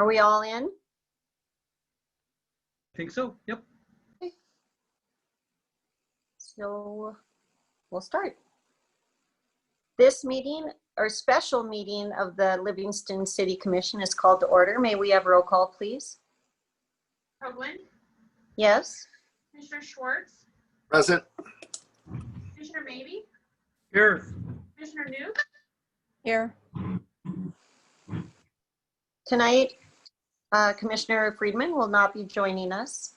Are we all in? I think so, yep. Okay. So we'll start. This meeting, or special meeting of the Livingston City Commission is called to order. May we have roll call, please? Hoagland? Yes. Commissioner Schwartz? Present. Commissioner Maybe? Here. Commissioner New? Here. Tonight, Commissioner Friedman will not be joining us.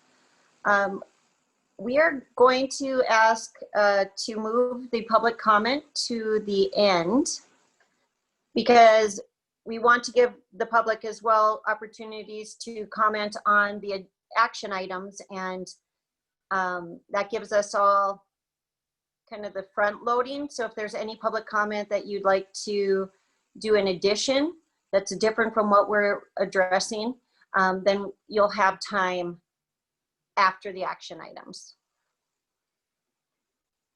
We are going to ask to move the public comment to the end because we want to give the public as well opportunities to comment on the action items, and that gives us all kind of the front loading. So if there's any public comment that you'd like to do in addition that's different from what we're addressing, then you'll have time after the action items.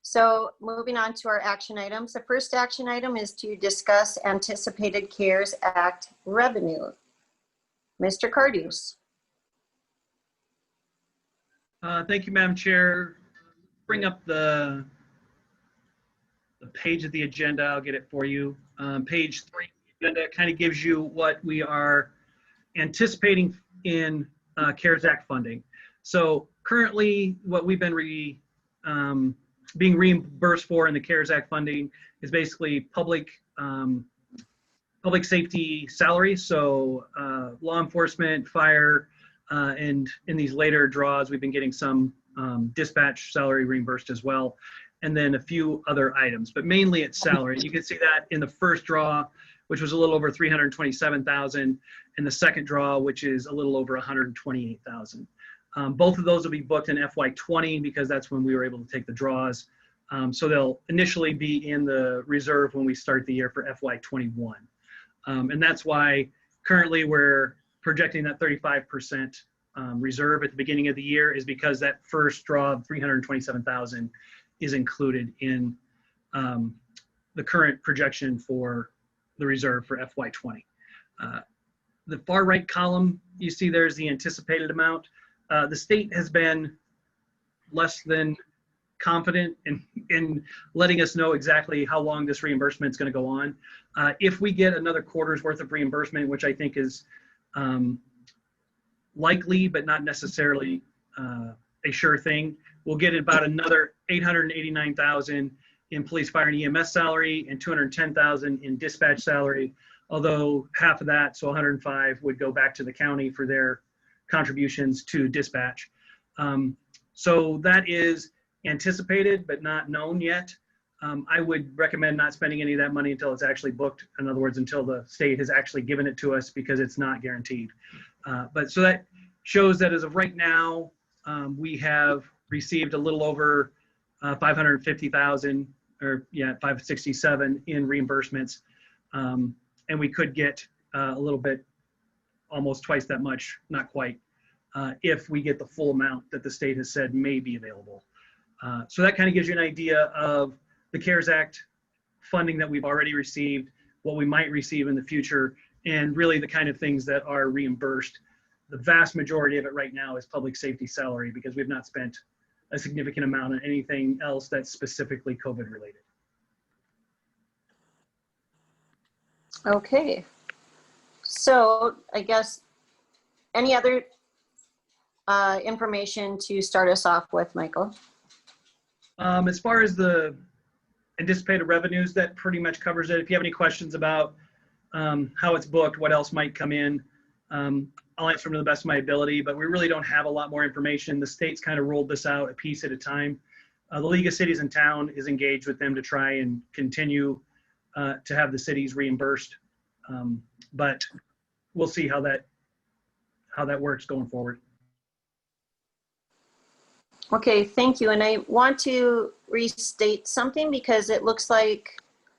So moving on to our action items. The first action item is to discuss anticipated CARES Act revenue. Mr. Cardews. Thank you, Madam Chair. Bring up the page of the agenda. I'll get it for you. Page 3 of the agenda kind of gives you what we are anticipating in CARES Act funding. So currently, what we've been being reimbursed for in the CARES Act funding is basically public safety salaries. So law enforcement, fire, and in these later draws, we've been getting some dispatch salary reimbursed as well, and then a few other items, but mainly it's salary. You can see that in the first draw, which was a little over 327,000, and the second draw, which is a little over 128,000. Both of those will be booked in FY20 because that's when we were able to take the draws. So they'll initially be in the reserve when we start the year for FY21. And that's why currently we're projecting that 35% reserve at the beginning of the year, is because that first draw of 327,000 is included in the current projection for the reserve for FY20. The far right column, you see there's the anticipated amount. The state has been less than confident in letting us know exactly how long this reimbursement is going to go on. If we get another quarter's worth of reimbursement, which I think is likely, but not necessarily a sure thing, we'll get about another 889,000 in police, fire, and EMS salary and 210,000 in dispatch salary, although half of that, so 105, would go back to the county for their contributions to dispatch. So that is anticipated but not known yet. I would recommend not spending any of that money until it's actually booked. In other words, until the state has actually given it to us, because it's not guaranteed. But so that shows that as of right now, we have received a little over 550,000, or yeah, 567 in reimbursements. And we could get a little bit, almost twice that much, not quite, if we get the full amount that the state has said may be available. So that kind of gives you an idea of the CARES Act funding that we've already received, what we might receive in the future, and really the kind of things that are reimbursed. The vast majority of it right now is public safety salary, because we've not spent a significant amount on anything else that's specifically COVID related. Okay. So I guess any other information to start us off with, Michael? As far as the anticipated revenues, that pretty much covers it. If you have any questions about how it's booked, what else might come in, I'll answer them to the best of my ability, but we really don't have a lot more information. The state's kind of rolled this out a piece at a time. The League of Cities and Town is engaged with them to try and continue to have the cities reimbursed. But we'll see how that works going forward. Okay, thank you. And I want to restate something, because it looks like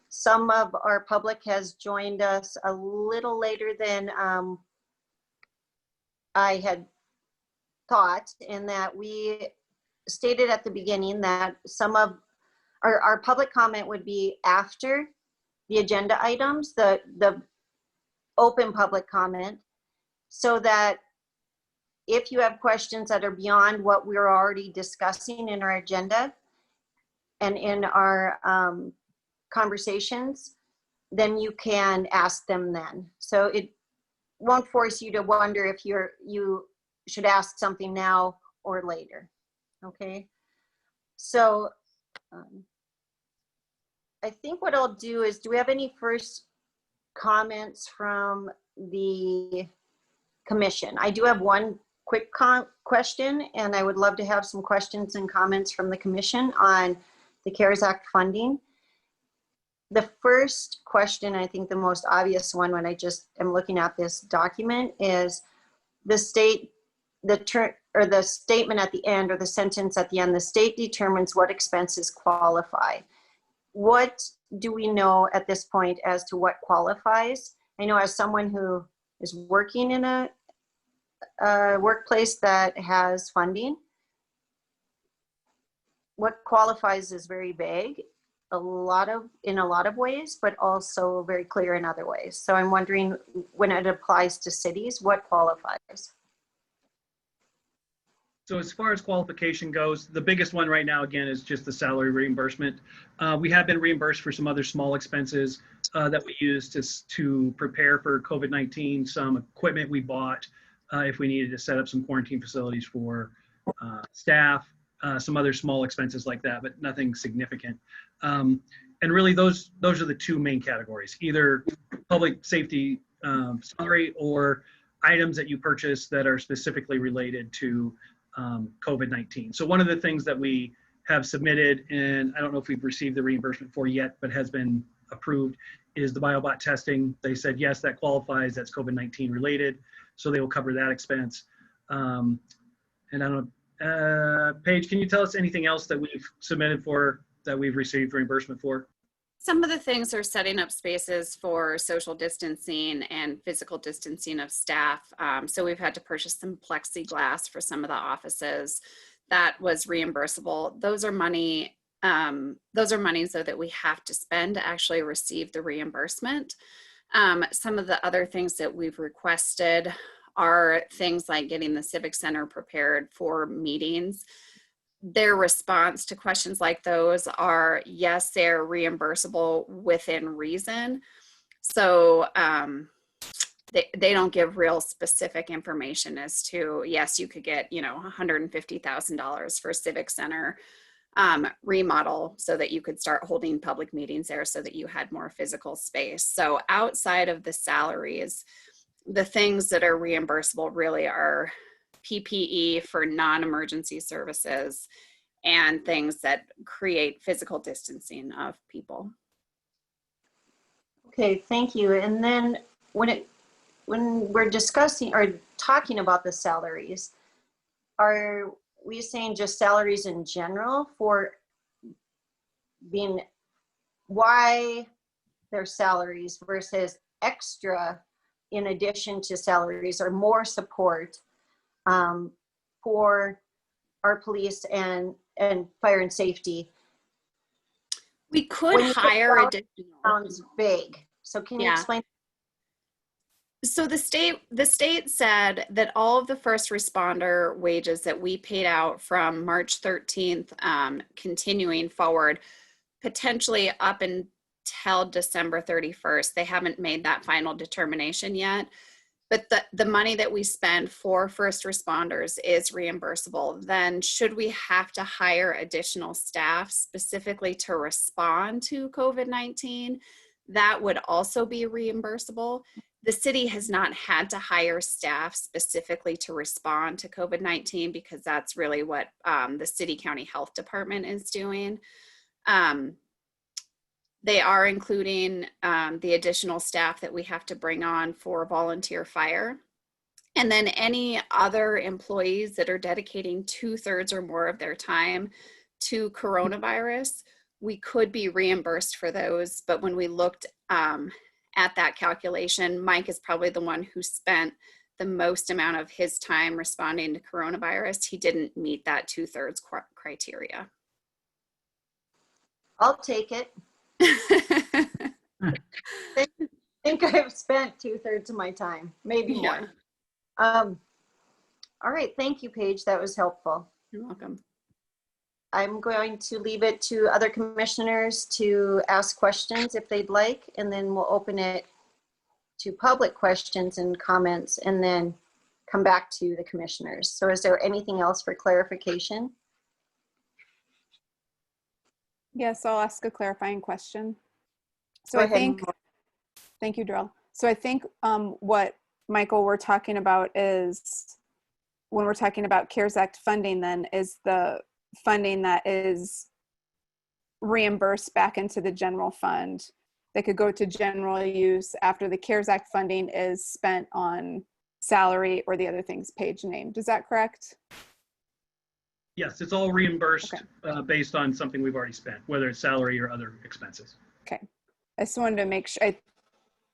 some of our public has joined us a little later than I had thought, in that we stated at the beginning that some of our public comment would be after the agenda items, the open public comment. so that if you have questions that are beyond what we're already discussing in our agenda and in our conversations, then you can ask them then. So it won't force you to wonder if you should ask something now or later. Okay. So I think what I'll do is, do we have any first comments from the commission? I do have one quick question, and I would love to have some questions and comments from the commission on the CARES Act funding. The first question, I think the most obvious one when I just am looking at this document, is the statement at the end, or the sentence at the end, the state determines what expenses qualify. What do we know at this point as to what qualifies? I know as someone who is working in a workplace that has funding, what qualifies is very vague in a lot of ways, but also very clear in other ways. So I'm wondering, when it applies to cities, what qualifies? So as far as qualification goes, the biggest one right now, again, is just the salary reimbursement. We have been reimbursed for some other small expenses that we use to prepare for COVID-19, some equipment we bought if we needed to set up some quarantine facilities for staff, some other small expenses like that, but nothing significant. And really those are the two main categories, either public safety salary or items that you purchase that are specifically related to COVID-19. So one of the things that we have submitted, and I don't know if we've received the reimbursement for yet, but has been approved, is the BioBot testing. They said, yes, that qualifies, that's COVID-19 related. So they will cover that expense. And I don't know, Paige, can you tell us anything else that we've submitted for, that we've received reimbursement for? Some of the things are setting up spaces for social distancing and physical distancing of staff. So we've had to purchase some plexiglass for some of the offices. That was reimbursable. Those are monies though that we have to spend to actually receive the reimbursement. Some of the other things that we've requested are things like getting the Civic Center prepared for meetings. Their response to questions like those are, yes, they're reimbursable within reason. So they don't give real specific information as to, yes, you could get, $150,000 for Civic Center remodel so that you could start holding public meetings there so that you had more physical space. So outside of the salaries, the things that are reimbursable really are PPE for non-emergency services and things that create physical distancing of people. Okay, thank you. And then when we're discussing or talking about the salaries, are we saying just salaries in general for being, why their salaries versus extra in addition to salaries or more support for our police and fire and safety? We could hire additional. Sounds vague. So can you explain? So the state said that all of the first responder wages that we paid out from March 13th, continuing forward, potentially up until December 31st, they haven't made that final determination yet. But the money that we spend for first responders is reimbursable. Then should we have to hire additional staff specifically to respond to COVID-19, that would also be reimbursable. The city has not had to hire staff specifically to respond to COVID-19 because that's really what the city county health department is doing. They are including the additional staff that we have to bring on for volunteer fire. And then any other employees that are dedicating 2/3 or more of their time to coronavirus, we could be reimbursed for those. But when we looked at that calculation, Mike is probably the one who spent the most amount of his time responding to coronavirus. He didn't meet that 2/3 criteria. I'll take it. I think I've spent 2/3 of my time, maybe more. All right, thank you, Paige. That was helpful. You're welcome. I'm going to leave it to other commissioners to ask questions if they'd like, and then we'll open it to public questions and comments, and then come back to the commissioners. So is there anything else for clarification? Yes, I'll ask a clarifying question. So Go I ahead, think, thank you, Darrell. So I think what, Michael, we're talking about is, when we're talking about CARES Act funding, then is the funding that is reimbursed back into the general fund that could go to general use after the CARES Act funding is spent on salary or the other things Paige named. Is that correct? Yes, it's all reimbursed Okay. based on something we've already spent, whether it's salary or other expenses. Okay. I just wanted to make sure.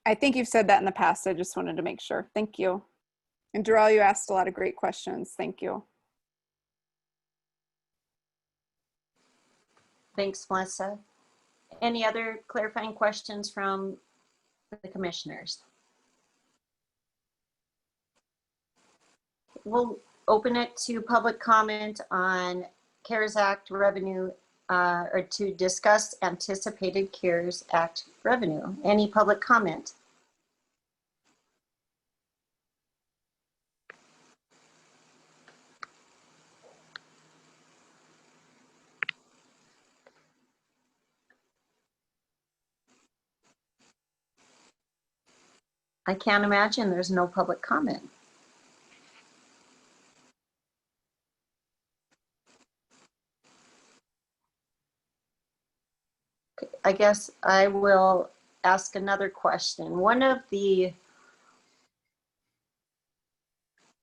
I think you've said that in the past. I just wanted to make sure. Thank you. And Darrell, you asked a lot of great questions. Thank you. Thanks, Melissa. Any other clarifying questions from the commissioners? We'll open it to public comment on CARES Act revenue, or to discuss anticipated CARES Act revenue. Any public comment? I can't imagine there's no public comment. I guess I will ask another question. One of the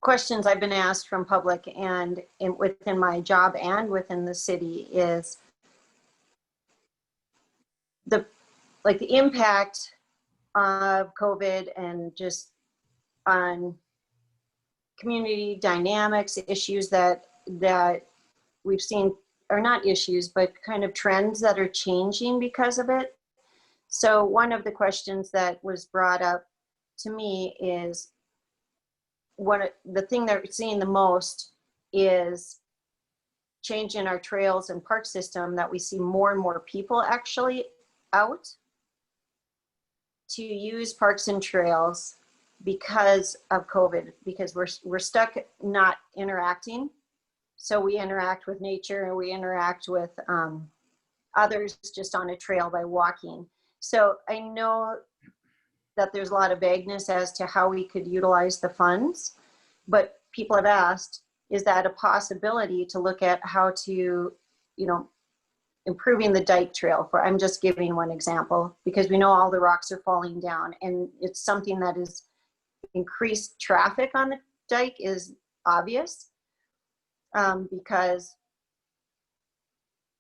questions I've been asked from public and within my job and within the city is the impact of COVID and just on community dynamics, issues that we've seen, or not issues, but kind of trends that are changing because of it. So one of the questions that was brought up to me is, the thing that we're seeing the most is change in our trails and park system, that we see more and more people actually out to use parks and trails because of COVID, because we're stuck not interacting. So we interact with nature and we interact with others just on a trail by walking. So I know that there's a lot of vagueness as to how we could utilize the funds, but people have asked, is that a possibility to look at how to, improving the dike trail? I'm just giving one example, because we know all the rocks are falling down, and it's something that is increased traffic on the dike is obvious, because,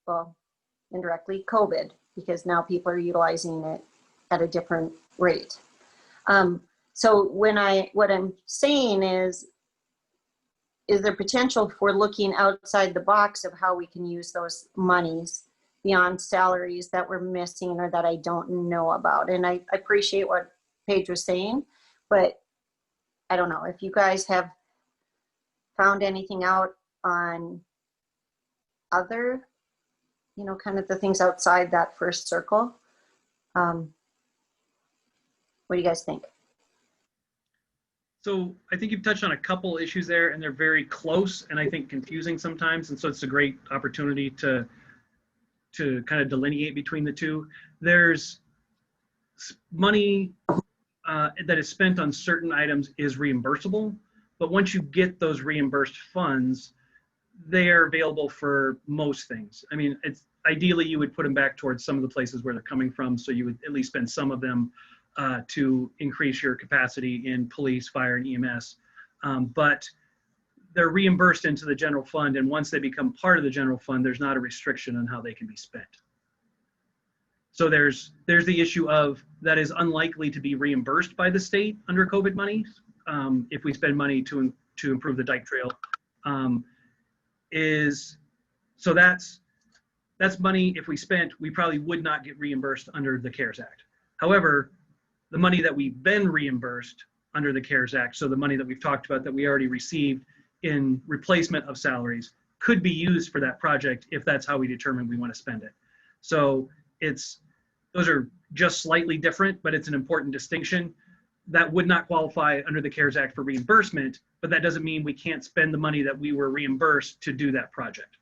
well, indirectly COVID, because now people are utilizing it at a different rate. So what I'm saying is there potential for looking outside the box of how we can use those monies beyond salaries that we're missing or that I don't know about? And I appreciate what Paige was saying, but I don't know if you guys have found anything out on other, kind of the things outside that first circle. What do you guys think? So I think you've touched on a couple issues there, and they're very close and I think confusing sometimes. And so it's a great opportunity to kind of delineate between the two. There's money that is spent on certain items is reimbursable, but once you get those reimbursed funds, they are available for most things. I mean, it's ideally you would put them back towards some of the places where they're coming from, so you would at least spend some of them to increase your capacity in police, fire, and EMS. But they're reimbursed into the general fund, and once they become part of the general fund, there's not a restriction on how they can be spent. So there's the issue of that is unlikely to be reimbursed by the state under COVID money if we spend money to improve the dike trail. So that's money if we spent, we probably would not get reimbursed under the CARES Act. However, the money that we've been reimbursed under the CARES Act. So the money that we've talked about that we already received in replacement of salaries could be used for that project if that's how we determine we want to spend it. So those are just slightly different, but it's an important distinction. That would not qualify under the CARES Act for reimbursement, but that doesn't mean we can't spend the money that we were reimbursed to do that project,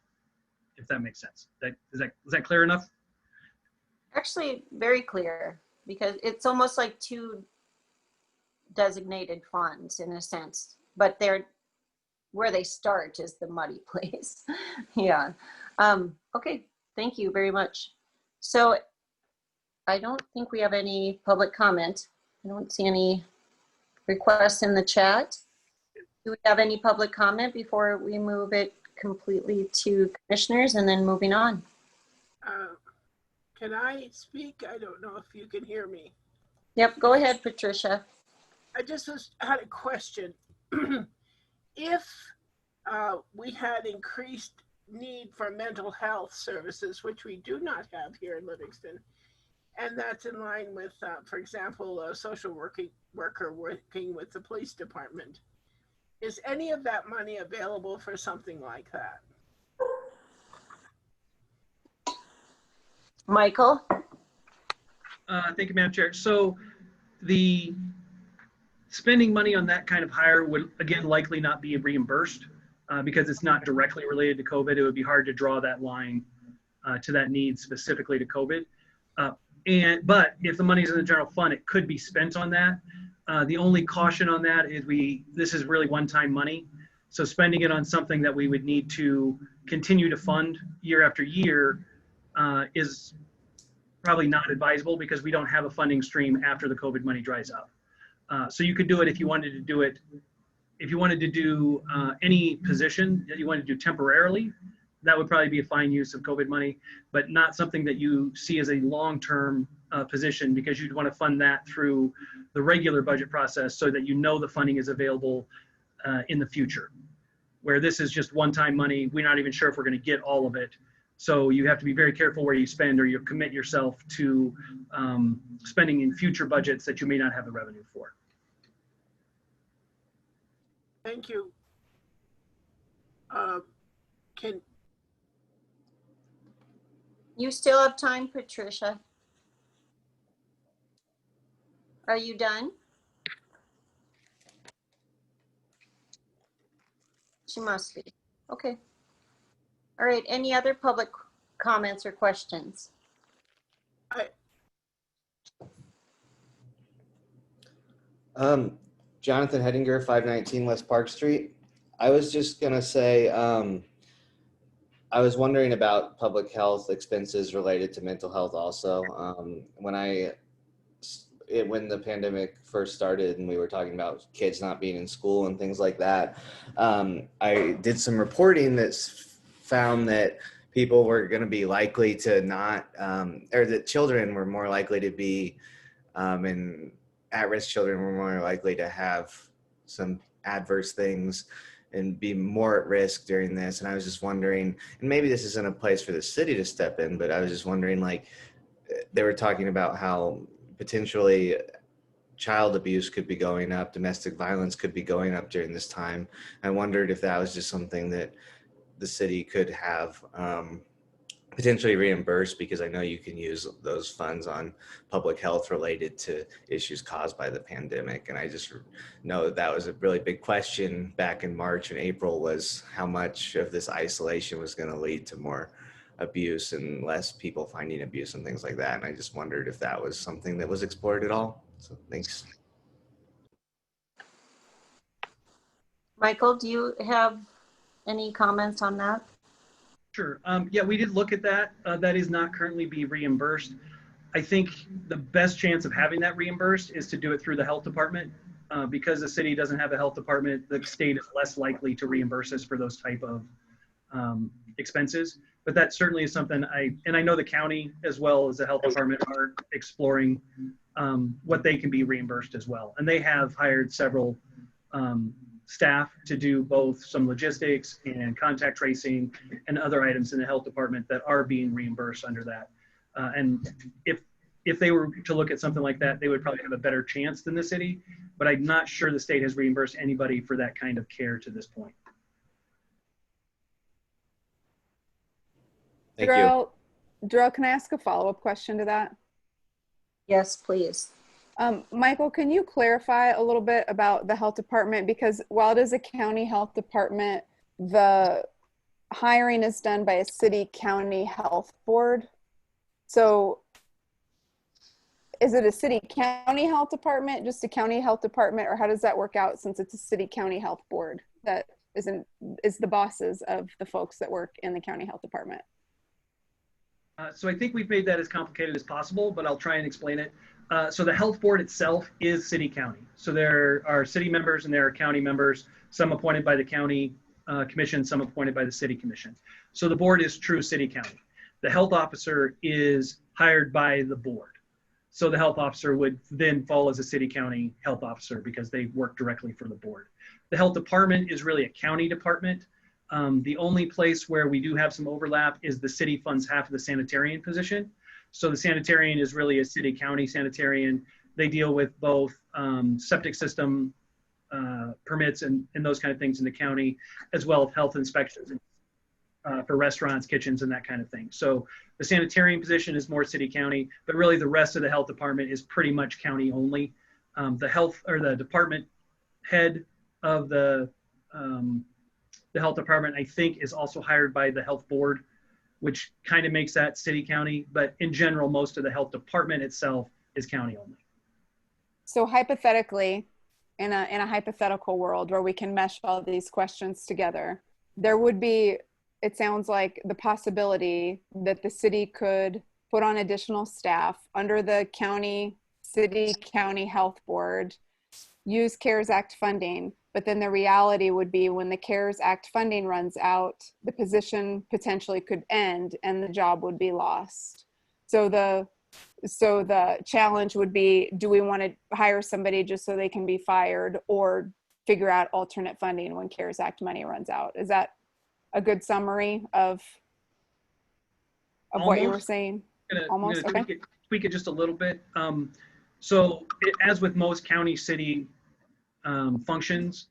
if that makes sense. Is that clear enough? Actually, very clear, because it's almost like two designated funds in a sense, but where they start is the muddy place. Yeah. Okay, thank you very much. So I don't think we have any public comment. I don't see any requests in the chat. Do we have any public comment before we move it completely to commissioners and then moving on? Can I speak? I don't know if you can hear me. Yep, go ahead, Patricia. I just had a question. If we had increased need for mental health services, which we do not have here in Livingston, and that's in line with, for example, a social worker working with the police department, is any of that money available for something like that? Michael? Thank you, Madam Chair. So the spending money on that kind of hire would, again, likely not be reimbursed because it's not directly related to COVID. It would be hard to draw that line to that need specifically to COVID. But if the money's in the general fund, it could be spent on that. The only caution on that is this is really one-time money. So spending it on something that we would need to continue to fund year after year is probably not advisable because we don't have a funding stream after the COVID money dries up. So you could do it if you wanted to do it. If you wanted to do any position that you wanted to do temporarily, that would probably be a fine use of COVID money, but not something that you see as a long-term position because you'd want to fund that through the regular budget process so that you know the funding is available in the future. Where this is just one-time money, we're not even sure if we're going to get all of it. So you have to be very careful where you spend or you commit yourself to spending in future budgets that you may not have the revenue for. Thank you. You still have time, Patricia. Are you done? She must be. Okay. All right, any other public comments or questions? Jonathan Hedinger, 519 West Park Street. I was just gonna say, I was wondering about public health expenses related to mental health also. When the pandemic first started and we were talking about kids not being in school and things like that, I did some reporting that found that people were going to be likely to not, or that children were more likely to be, and at-risk children were more likely to have some adverse things and be more at risk during this. And I was just wondering, and maybe this isn't a place for the city to step in, but I was just wondering, like, they were talking about how potentially child abuse could be going up, domestic violence could be going up during this time. I wondered if that was just something that the city could have potentially reimbursed, because I know you can use those funds on public health related to issues caused by the pandemic. And I just know that was a really big question back in March and April, was how much of this isolation was going to lead to more abuse and less people finding abuse and things like that. And I just wondered if that was something that was explored at all. So thanks. Michael, do you have any comments on that? Sure. Yeah, we did look at that. That is not currently being reimbursed. I think the best chance of having that reimbursed is to do it through the health department. Because the city doesn't have a health department, the state is less likely to reimburse us for those type of expenses. But that certainly is something I know the county as well as the health department are exploring what they can be reimbursed as well. And they have hired several staff to do both some logistics and contact tracing and other items in the health department that are being reimbursed under that. And if if they were to look at something like that, they would probably have a better chance than the city, but I'm not sure the state has reimbursed anybody for that kind of care to this point. Thank you. Darrell, can I ask a follow-up question to that? Yes, please. Michael, can you clarify a little bit about the health department? Because while it is a county health department, the hiring is done by a city county health board. So is it a city county health department, just a county health department, or how does that work out since it's a city county health board that is the bosses of the folks that work in the county health department? So I think we've made that as complicated as possible, but I'll try and explain it. So the health board itself is city county. So there are city members and there are county members, some appointed by the county commission, some appointed by the city commission. So the board is true city county. The health officer is hired by the board. So the health officer would then fall as a city county health officer because they work directly for the board. The health department is really a county department. The only place where we do have some overlap is the city funds half of the sanitarian position. So the sanitarian is really a city county sanitarian. They deal with both septic system permits and those kind of things in the county, as well as health inspections for restaurants, kitchens, and that kind of thing. So the sanitarian position is more city county, but really the rest of the health department is pretty much county only. The health or the department head of the health department, I think, is also hired by the health board, which kind of makes that city county. But in general, most of the health department itself is county only. So hypothetically, in a hypothetical world where we can mesh all these questions together, there would be, it sounds like, the possibility that the city could put on additional staff under the city county health board, use CARES Act funding, but then the reality would be when the CARES Act funding runs out, the position potentially could end and the job would be lost. So the challenge would be, do we want to hire somebody just so they can be fired, or figure out alternate funding when CARES Act money runs out? Is that a good summary of what you were saying? Almost, I'm gonna tweak it just a little bit. As with most county city functions,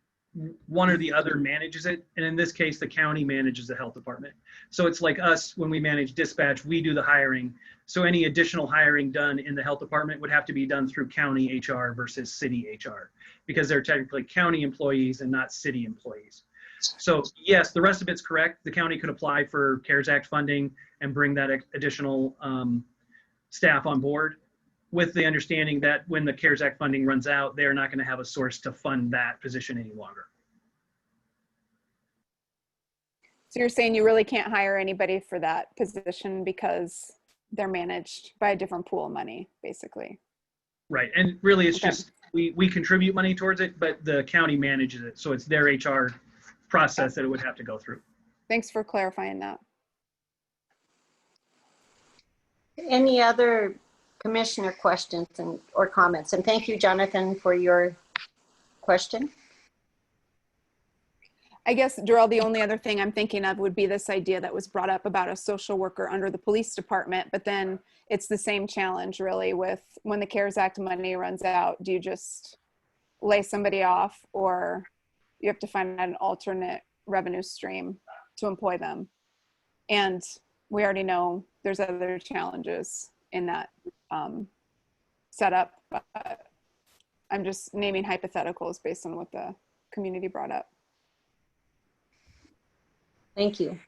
one or the other manages it. And in this case, the county manages the health department. So it's like us, when we manage dispatch, we do the hiring. So any additional hiring done in the health department would have to be done through county HR versus city HR, because they're technically county employees and not city employees. So yes, the rest of it's correct. The county could apply for CARES Act funding and bring that additional staff on board, with the understanding that when the CARES Act funding runs out, they're not going to have a source to fund that position any longer. So you're saying you really can't hire anybody for that position because they're managed by a different pool of money, basically. Right. And really it's Okay. just, we contribute money towards it, but the county manages it. So it's their HR process that it would have to go through. Thanks for clarifying that. Any other commissioner questions or comments? And thank you, Jonathan, for your question. I guess, Darrell, the only other thing I'm thinking of would be this idea that was brought up about a social worker under the police department, but then it's the same challenge really with when the CARES Act money runs out. Do you just lay somebody off, or you have to find an alternate revenue stream to employ them? And we already know there's other challenges in that setup, but I'm just naming hypotheticals based on what the community brought up. Thank you.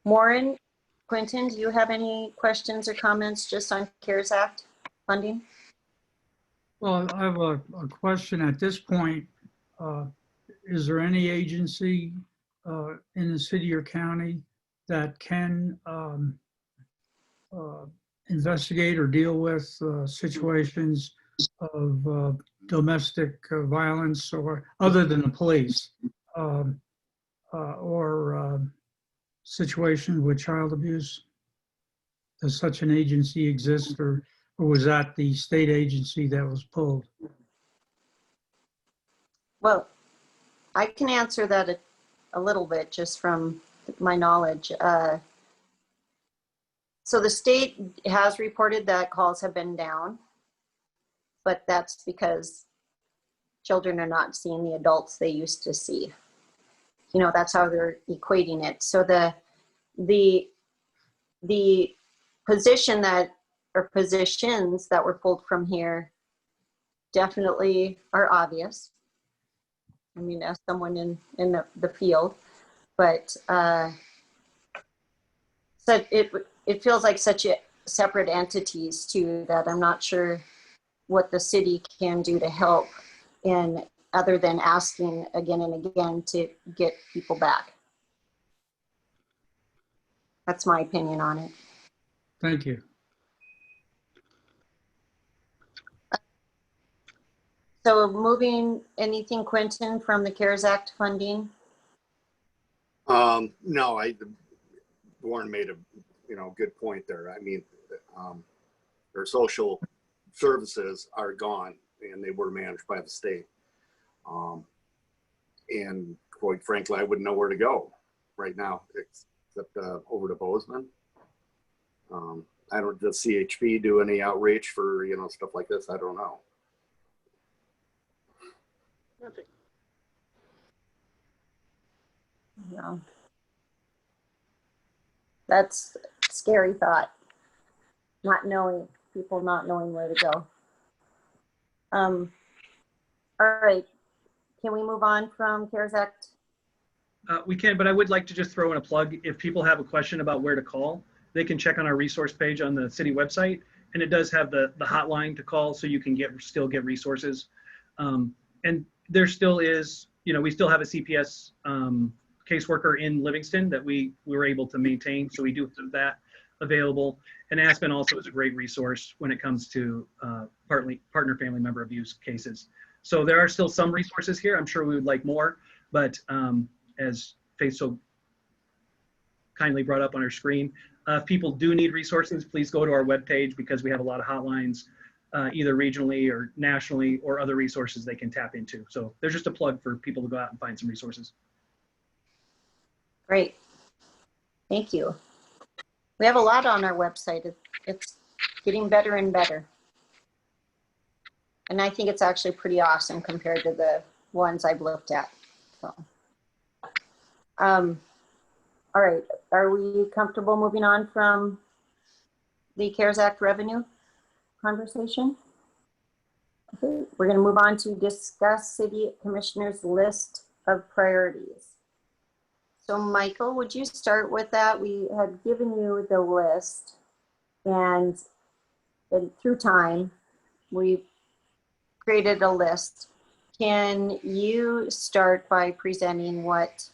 Maureen, Quentin, do you have any questions or comments just on CARES Act funding? Well, I have a question at this point. Is there any agency in the city or county that can investigate or deal with situations of domestic violence, or other than the police, or situations with child abuse? Does such an agency exist, or was that the state agency that was pulled? Well, I can answer that a little bit just from my knowledge. So the state has reported that calls have been down, but that's because children are not seeing the adults they used to see. You know, that's how they're equating it. So the position that, or positions that were pulled from here definitely are obvious. I mean, as someone in the field, but so it feels like such a separate entities too, that I'm not sure what the city can do to help in other than asking again and again to get people back. That's my opinion on it. Thank you. So moving anything, Quentin, from the CARES Act funding? No, Warren made a good point there. I mean, their social services are gone, and they were managed by the state. And quite frankly, I wouldn't know where to go right now except over to Bozeman. Does CHP do any outreach for stuff like this? I don't know. Nothing. No. That's a scary thought. People not knowing where to go. All right. Can we move on from CARES Act? We can, but I would like to just throw in a plug. If people have a question about where to call, they can check on our resource page on the city website, and it does have the hotline to call, so you can still get resources. And there still is, we still have a CPS caseworker in Livingston that we were able to maintain, so we do have that available. And Aspen also is a great resource when it comes to partner family member abuse cases. So there are still some resources here. I'm sure we would like more, but as Faith so kindly brought up on her screen, if people do need resources, please go to our webpage, because we have a lot of hotlines, either regionally or nationally, or other resources they can tap into. So there's just a plug for people to go out and find some resources. Great. Thank you. We have a lot on our website. It's getting better and better. And I think it's actually pretty awesome compared to the ones I've looked at. So, all right. Are we comfortable moving on from the CARES Act revenue conversation? Okay, we're going to move on to discuss city commissioners' list of priorities. So Michael, would you start with that? We had given you the list, and through time, we created a list. Can you start by presenting what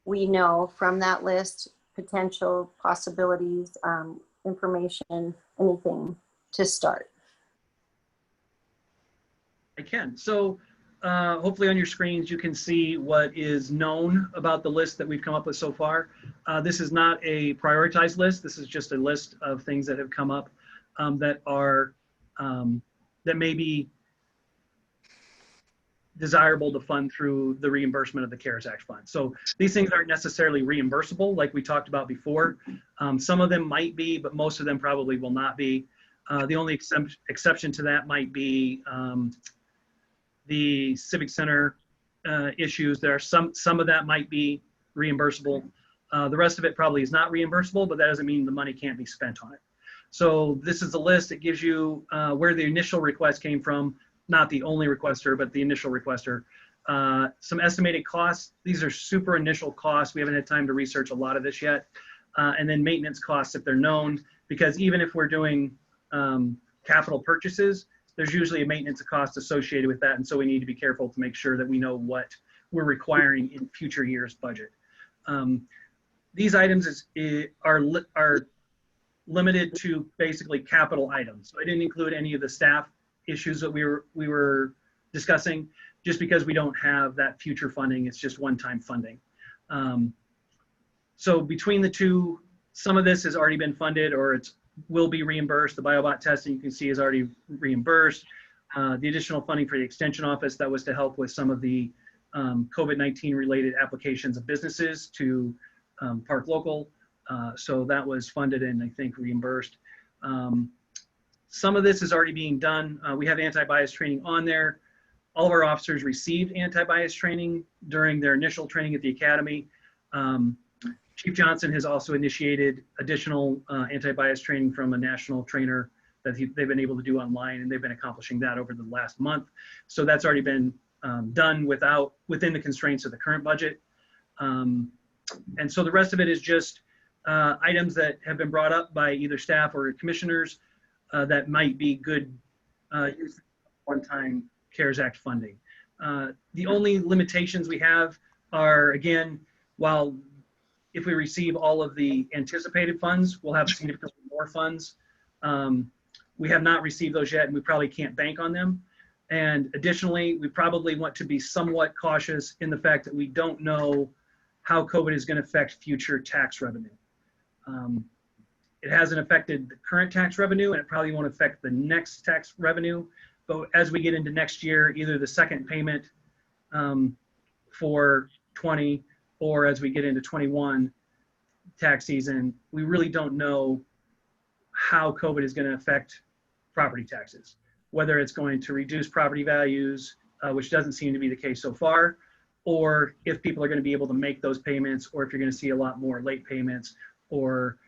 we know from that list, potential possibilities, information, anything to start? I can. So hopefully on your screens, you can see what is known about the list that we've come up with so far. This is not a prioritized list. This is just a list of things that have come up that may be desirable to fund through the reimbursement of the CARES Act fund. So these things aren't necessarily reimbursable like we talked about before. Some of them might be, but most of them probably will not be. The only exception to that might be the Civic Center issues. There are some of that might be reimbursable. The rest of it probably is not reimbursable, but that doesn't mean the money can't be spent on it. So this is a list. It gives you where the initial request came from, not the only requester, but the initial requester. Some estimated costs. These are super initial costs. We haven't had time to research a lot of this yet. And then maintenance costs if they're known, because even if we're doing capital purchases, there's usually a maintenance cost associated with that. And so we need to be careful to make sure that we know what we're requiring in future years' budget. These items are limited to basically capital items. So I didn't include any of the staff issues that we were discussing, just because we don't have that future funding. It's just one-time funding. So between the two, some of this has already been funded or will be reimbursed. The BioBot testing you can see is already reimbursed. The additional funding for the extension office that was to help with some of the COVID-19 related applications of businesses to Park Local So that was funded and I think reimbursed. Some of this is already being done. We have anti-bias training on there. All of our officers received anti-bias training during their initial training at the academy. Chief Johnson has also initiated additional anti-bias training from a national trainer that they've been able to do online, and they've been accomplishing that over the last month. So that's already been done within the constraints of the current budget. And so the rest of it is just items that have been brought up by either staff or commissioners that might be good use of one-time CARES Act funding. The only limitations we have are, again, while if we receive all of the anticipated funds, we'll have significantly more funds. We have not received those yet, and we probably can't bank on them. And additionally, we probably want to be somewhat cautious in the fact that we don't know how COVID is going to affect future tax revenue. It hasn't affected the current tax revenue, and it probably won't affect the next tax revenue. But as we get into next year, either the second payment for 20 or as we get into 21 tax season, we really don't know how COVID is going to affect property taxes, whether it's going to reduce property values, which doesn't seem to be the case so far, or if people are going to be able to make those payments, or if you're going to see a lot more late payments or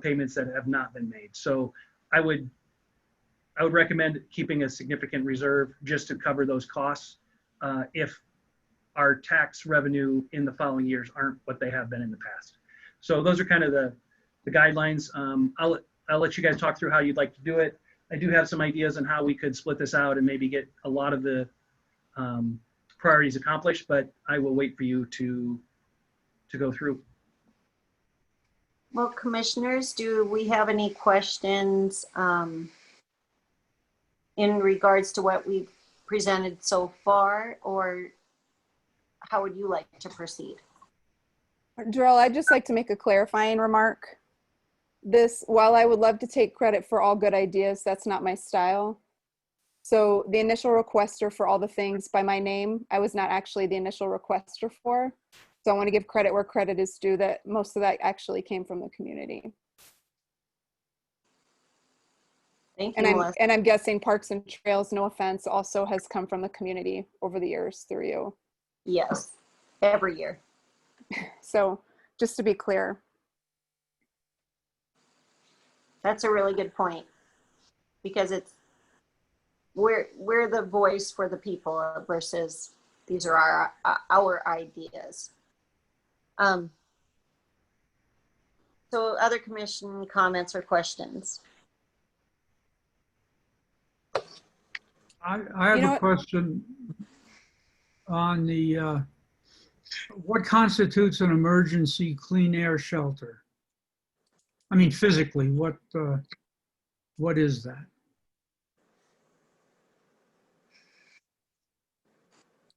payments that have not been made. So I would recommend keeping a significant reserve just to cover those costs if our tax revenue in the following years aren't what they have been in the past. So those are kind of the guidelines. I'll let you guys talk through how you'd like to do it. I do have some ideas on how we could split this out and maybe get a lot of the priorities accomplished, but I will wait for you to go through. Well, commissioners, do we have any questions in regards to what we've presented so far, or how would you like to proceed? Darrell, I'd just like to make a clarifying remark. While I would love to take credit for all good ideas, that's not my style. So the initial requester for all the things by my name, I was not actually the initial requester for. So I want to give credit where credit is due, that most of that actually came from the community. Thank you, Melissa. And I'm guessing Parks and Trails, no offense, also has come from the community over the years through you. Yes, every year. So just to be clear. That's a really good point, because we're the voice for the people versus these are our ideas. So other commission comments or questions? I have a question on the what constitutes an emergency clean air shelter? I mean, physically, what is that?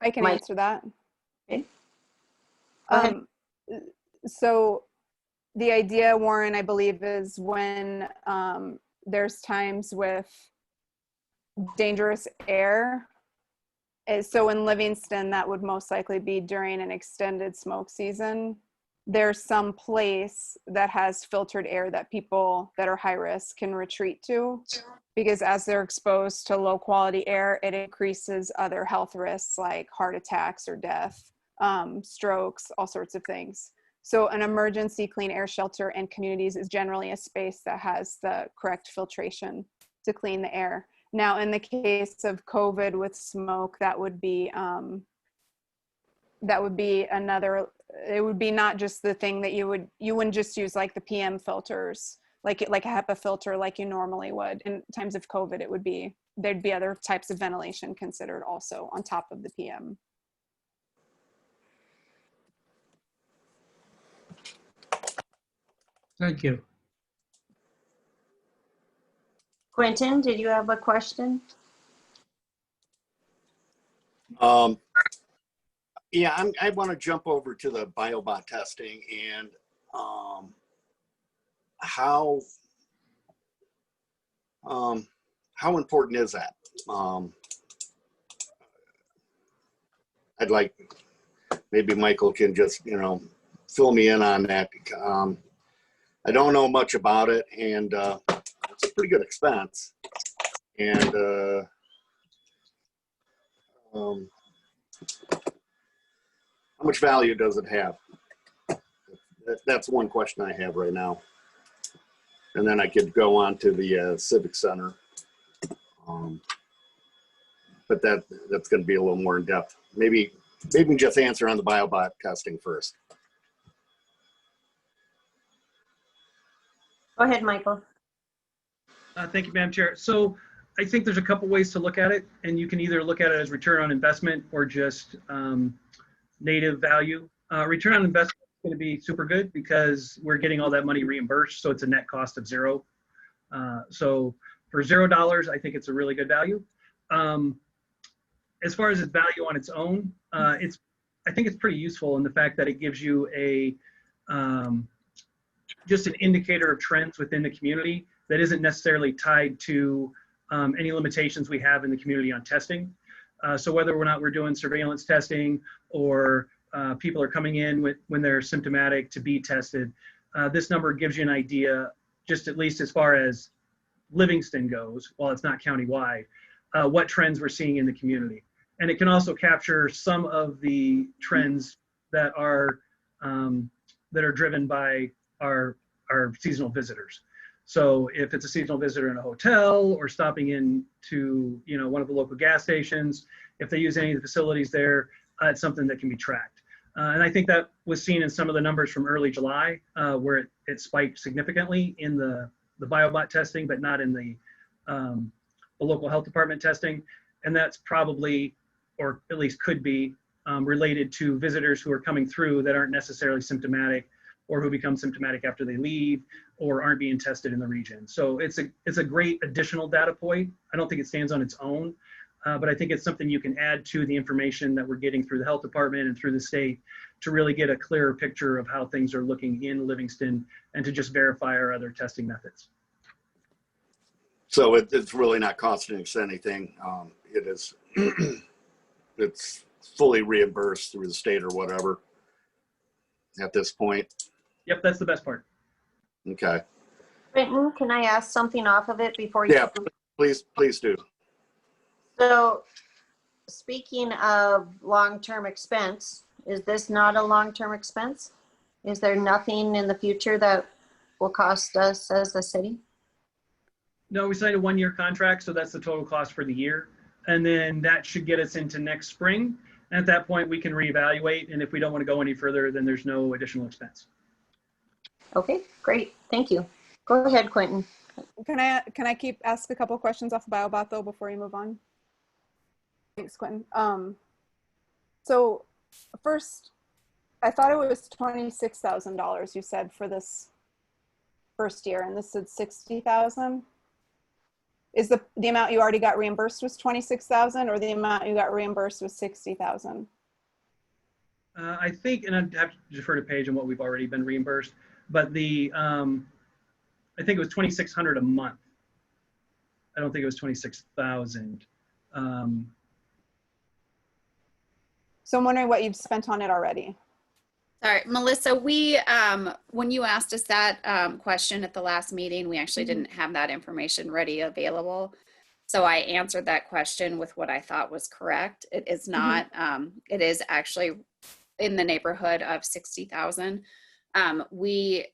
I can Mike. answer that. Okay. Go ahead. So the idea, Warren, I believe, is when there's times with dangerous air. So in Livingston, that would most likely be during an extended smoke season. There's some place that has filtered air that people that are high risk can retreat to, because as they're exposed to low quality air, it increases other health risks like heart attacks or death, strokes, all sorts of things. So an emergency clean air shelter in communities is generally a space that has the correct filtration to clean the air. Now, in the case of COVID with smoke, that would be another. It would be not just the thing that you wouldn't just use like the PM filters, like a HEPA filter like you normally would. In times of COVID, there'd be other types of ventilation considered also on top of the PM. Thank you. Quentin, did you have a question? Yeah, I want to jump over to the biobot testing and how important is that? I'd like, maybe Michael can just, fill me in on that. I don't know much about it, and it's a pretty good expense. And how much value does it have? That's one question I have right now. And then I could go on to the Civic Center. But that's going to be a little more in depth. Maybe just answer on the biobot testing first. Go ahead, Michael. Thank you, Madam Chair. So I think there's a couple ways to look at it, and you can either look at it as return on investment or just native value. Return on investment is going to be super good because we're getting all that money reimbursed, so it's a net cost of zero. So for $0, I think it's a really good value. As far as its value on its own, I think it's pretty useful in the fact that it gives you a just an indicator of trends within the community that isn't necessarily tied to any limitations we have in the community on testing. So whether or not we're doing surveillance testing or people are coming in when they're symptomatic to be tested, this number gives you an idea, just at least as far as Livingston goes, while it's not countywide, what trends we're seeing in the community. And it can also capture some of the trends that are driven by our seasonal visitors. So if it's a seasonal visitor in a hotel or stopping in to one of the local gas stations, if they use any of the facilities there, it's something that can be tracked. And I think that was seen in some of the numbers from early July, where it spiked significantly in the biobot testing, but not in the local health department testing. And that's probably, or at least could be, related to visitors who are coming through that aren't necessarily symptomatic, or who become symptomatic after they leave, or aren't being tested in the region. So it's a great additional data point. I don't think it stands on its own, but I think it's something you can add to the information that we're getting through the health department and through the state to really get a clearer picture of how things are looking in Livingston and to just verify our other testing methods. So it's really not costing us anything. It is, it's fully reimbursed through the state or whatever at this point. Yep, that's the best part. Okay. Quentin, can I ask something off of it before you? Yeah, please do. So speaking of long-term expense, is this not a long-term expense? Is there nothing in the future that will cost us as a city? No, we signed a 1-year contract, so that's the total cost for the year. And then that should get us into next spring. And at that point, we can reevaluate. And if we don't want to go any further, then there's no additional expense. Okay, great. Thank you. Go ahead, Quentin. Can I ask a couple questions off BioBot though before you move on? Thanks, Quentin. So first, I thought it was $26,000 you said for this first year, and this said 60,000. Is the amount you already got reimbursed was 26,000, or the amount you got reimbursed was 60,000? I think, and I'd have to defer to Paige on what we've already been reimbursed, but the I think it was 2,600 a month. I don't think it was 26,000. So I'm wondering what you've spent on it already. Sorry, Melissa, we, when you asked us that question at the last meeting, we actually didn't have that information ready available. So I answered that question with what I thought was correct. It is not, it is actually in the neighborhood of 60,000. We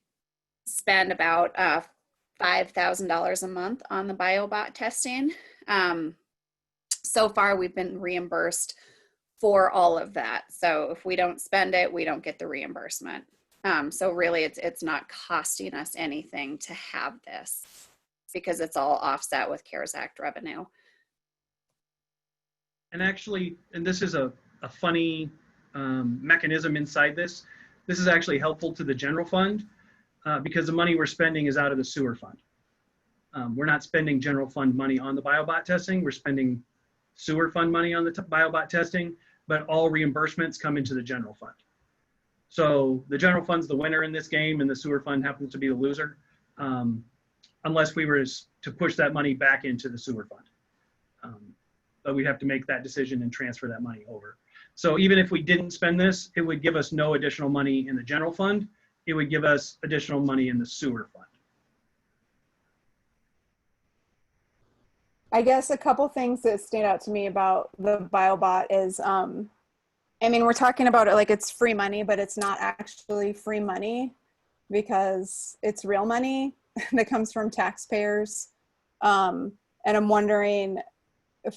spend about $5,000 a month on the BioBot testing. So far, we've been reimbursed for all of that. So if we don't spend it, we don't get the reimbursement. So really it's not costing us anything to have this because it's all offset with CARES Act revenue. And actually, and this is a funny mechanism inside this. This is actually helpful to the general fund because the money we're spending is out of the sewer fund. We're not spending general fund money on the BioBot testing. We're spending sewer fund money on the BioBot testing, but all reimbursements come into the general fund. So the general fund's the winner in this game and the sewer fund happens to be the loser, unless we were to push that money back into the sewer fund. But we'd have to make that decision and transfer that money over. So even if we didn't spend this, it would give us no additional money in the general fund it would give us additional money in the sewer fund. I guess a couple things that stand out to me about the BioBot is, I mean, we're talking about it like it's free money, but it's not actually free money because it's real money that comes from taxpayers. And I'm wondering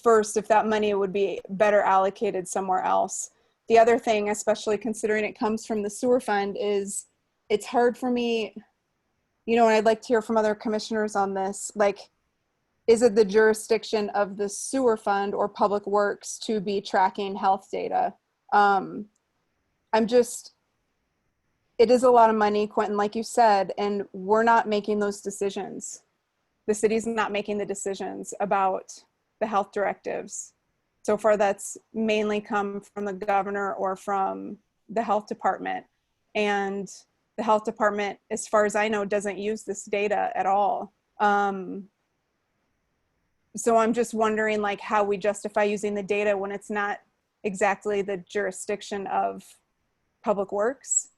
first if that money would be better allocated somewhere else. The other thing, especially considering it comes from the sewer fund, is it's hard for me, you know, and I'd like to hear from other commissioners on this, like, is it the jurisdiction of the sewer fund or public works to be tracking health data? It is a lot of money, Quentin, like you said, and we're not making those decisions. The city's not making the decisions about the health directives. So far, that's mainly come from the governor or from the health department. And the health department, as far as I know, doesn't use this data at all. So I'm just wondering like how we justify using the data when it's not exactly the jurisdiction of public works,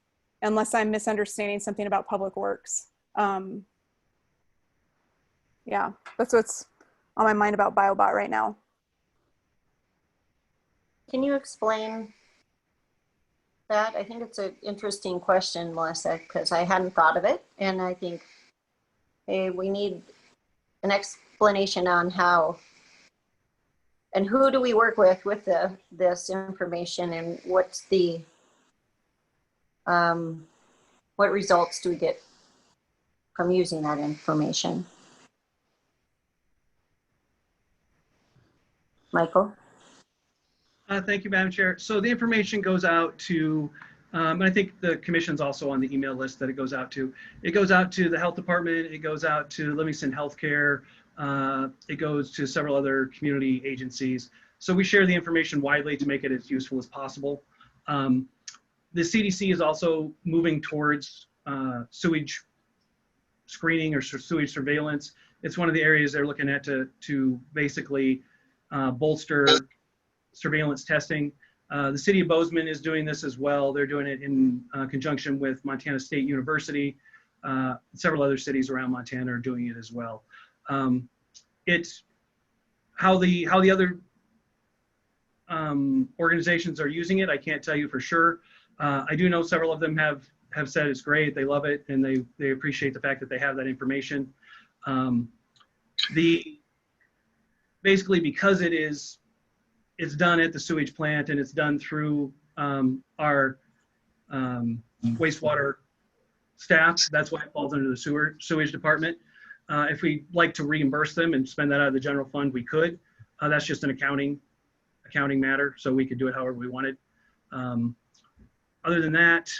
unless I'm misunderstanding something about public works. Yeah, that's what's on my mind about BioBot right now. Can you explain that? I think it's an interesting question, Melissa, because I hadn't thought of it. And I think, hey, we need an explanation on how and who do we work with this information, and what's the what results do we get from using that information? Michael? Thank you, Madam Chair. So the information goes out to, and I think the commission's also on the email list that it goes out to. It goes out to the health department. It goes out to Livingston Healthcare. It goes to several other community agencies. So we share the information widely to make it as useful as possible. The CDC is also moving towards sewage screening or sewage surveillance. It's one of the areas they're looking at to basically bolster surveillance testing. The city of Bozeman is doing this as well. They're doing it in conjunction with Montana State University. Several other cities around Montana are doing it as well. It's how the other organizations are using it. I can't tell you for sure. I do know several of them have said it's great. They love it, and they appreciate the fact that they have that information. Basically because it's done at the sewage plant and it's done through our wastewater staff. That's why it falls under the sewage department. If we'd like to reimburse them and spend that out of the general fund, we could. That's just an accounting matter, so we could do it however we wanted. Other than that,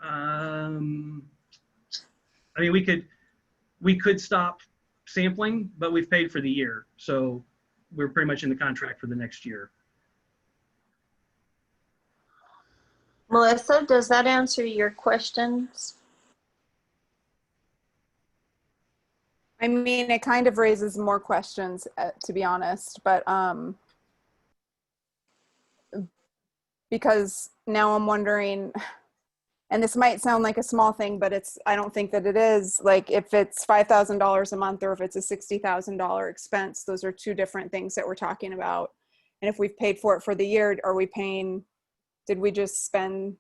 I mean, we could stop sampling, but we've paid for the year, so we're pretty much in the contract for the next year. Melissa, does that answer your questions? I mean, it kind of raises more questions, to be honest, but because now I'm wondering, and this might sound like a small thing, but I don't think that it is. Like if it's $5,000 a month or if it's a $60,000 expense, those are two different things that we're talking about. And if we've paid for it for the year, are we paying, did we just spend,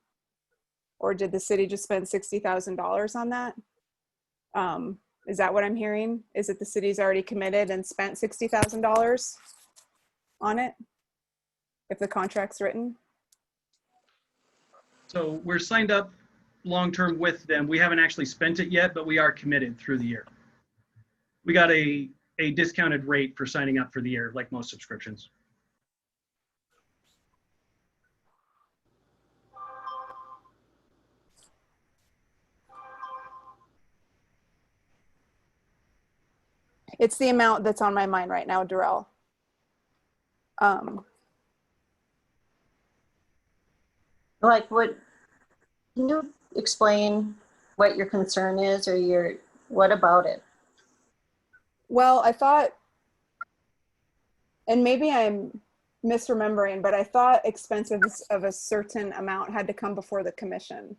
or did the city just spend $60,000 on that? Is that what I'm hearing? Is it the city's already committed and spent $60,000 on it if the contract's written? So we're signed up long-term with them. We haven't actually spent it yet, but we are committed through the year. We got a discounted rate for signing up for the year, like most subscriptions. It's the amount that's on my mind right now, Darrell. Like can you explain what your concern is, or what about it? Well, I thought, and maybe I'm misremembering, but I thought expenses of a certain amount had to come before the commission.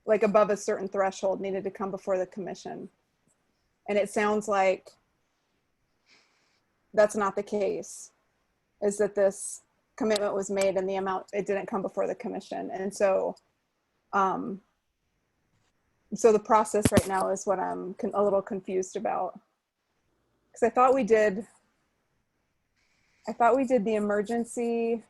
like above a certain threshold needed to come before the commission. And it sounds like that's not the case, is that this commitment was made and the amount, it didn't come before the commission. And so, so the process right now is what I'm a little confused about. Because I thought we did the emergency,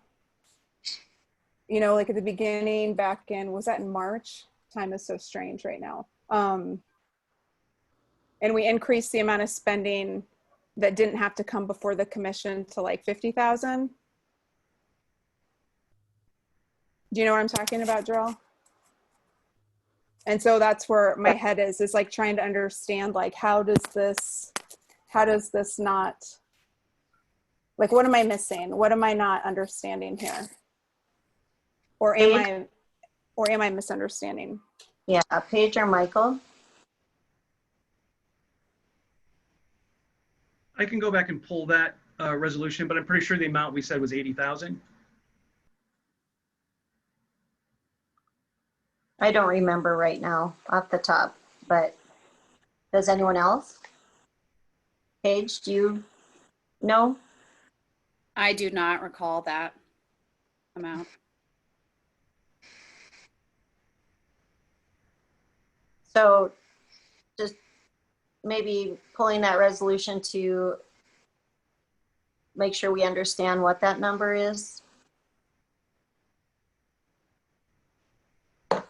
you know, like at the beginning back in, was that in March? Time is so strange right now. And we increased the amount of spending that didn't have to come before the commission to like 50,000. Do you know what I'm talking about, Jarrell? And so that's where my head is like trying to understand, like, how does this not, like, what am I missing? What am I not understanding here? Or am I misunderstanding? Yeah, Paige or Michael? I can go back and pull that resolution, but I'm pretty sure the amount we said was 80,000. I don't remember right now off the top, but does anyone else? Paige, do you know? I do not recall that amount. So just maybe pulling that resolution to make sure we understand what that number is.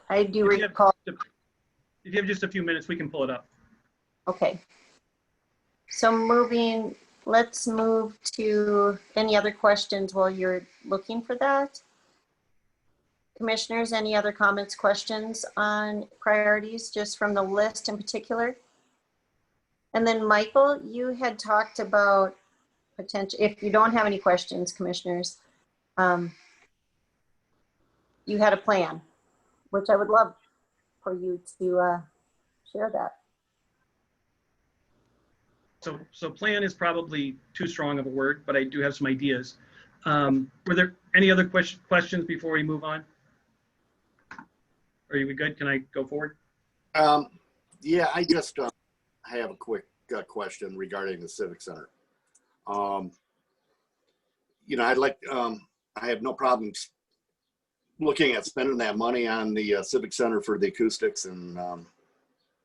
I do recall. If you have just a few minutes, we can pull it up. Okay. So let's move to any other questions while you're looking for that. Commissioners, any other comments, questions on priorities, just from the list in particular? And then Michael, you had talked about potential, if you don't have any questions, commissioners, you had a plan, which I would love for you to share that. So plan is probably too strong of a word, but I do have some ideas. Were there any other questions before we move on? Are you good? Can I go forward? Yeah, I just have a quick question regarding the Civic Center. You know, I have no problems looking at spending that money on the Civic Center for the acoustics and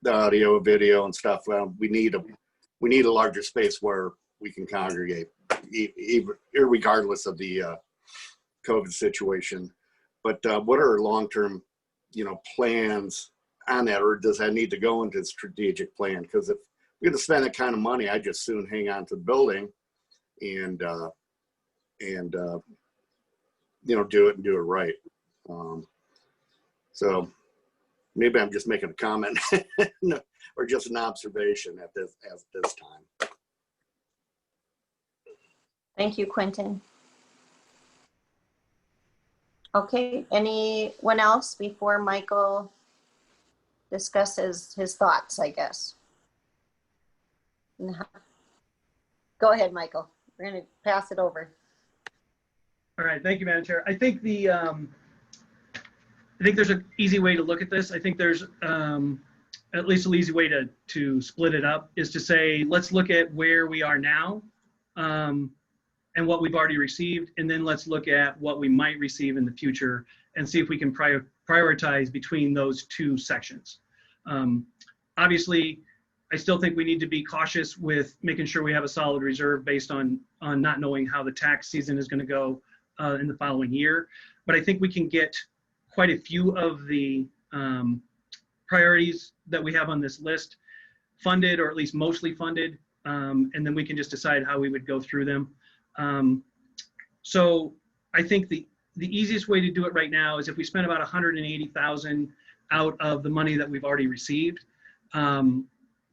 the audio, video, and stuff. Well, we need a larger space where we can congregate, regardless of the COVID situation. But what are our long-term, plans on that, or does that need to go into the strategic plan? Because if we're going to spend that kind of money, I just soon hang on to the building and do it right. So maybe I'm just making a comment or just an observation at this time. Thank you, Quentin. Okay, anyone else before Michael discusses his thoughts, I guess? Go ahead, Michael. We're going to pass it over. All right, thank you, Madam Chair. I think there's an easy way to look at this. I think there's at least an easy way to split it up is to say, let's look at where we are now and what we've already received, and then let's look at what we might receive in the future and see if we can prioritize between those two sections. Obviously, I still think we need to be cautious with making sure we have a solid reserve based on not knowing how the tax season is going to go in the following year. But I think we can get quite a few of the priorities that we have on this list funded, or at least mostly funded, and then we can just decide how we would go through them. So I think the easiest way to do it right now is if we spend about 180,000 out of the money that we've already received,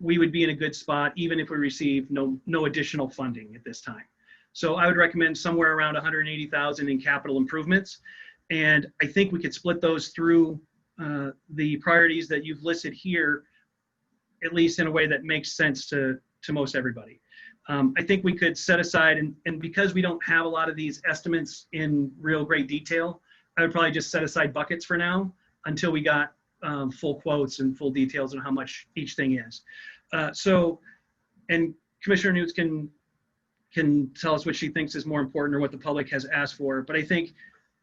we would be in a good spot even if we receive no additional funding at this time. So I would recommend somewhere around 180,000 in capital improvements. And I think we could split those through the priorities that you've listed here, at least in a way that makes sense to most everybody. I think we could set aside, and because we don't have a lot of these estimates in real great detail, I would probably just set aside buckets for now until we got full quotes and full details on how much each thing is. And Commissioner Newts can tell us what she thinks is more important or what the public has asked for. But I think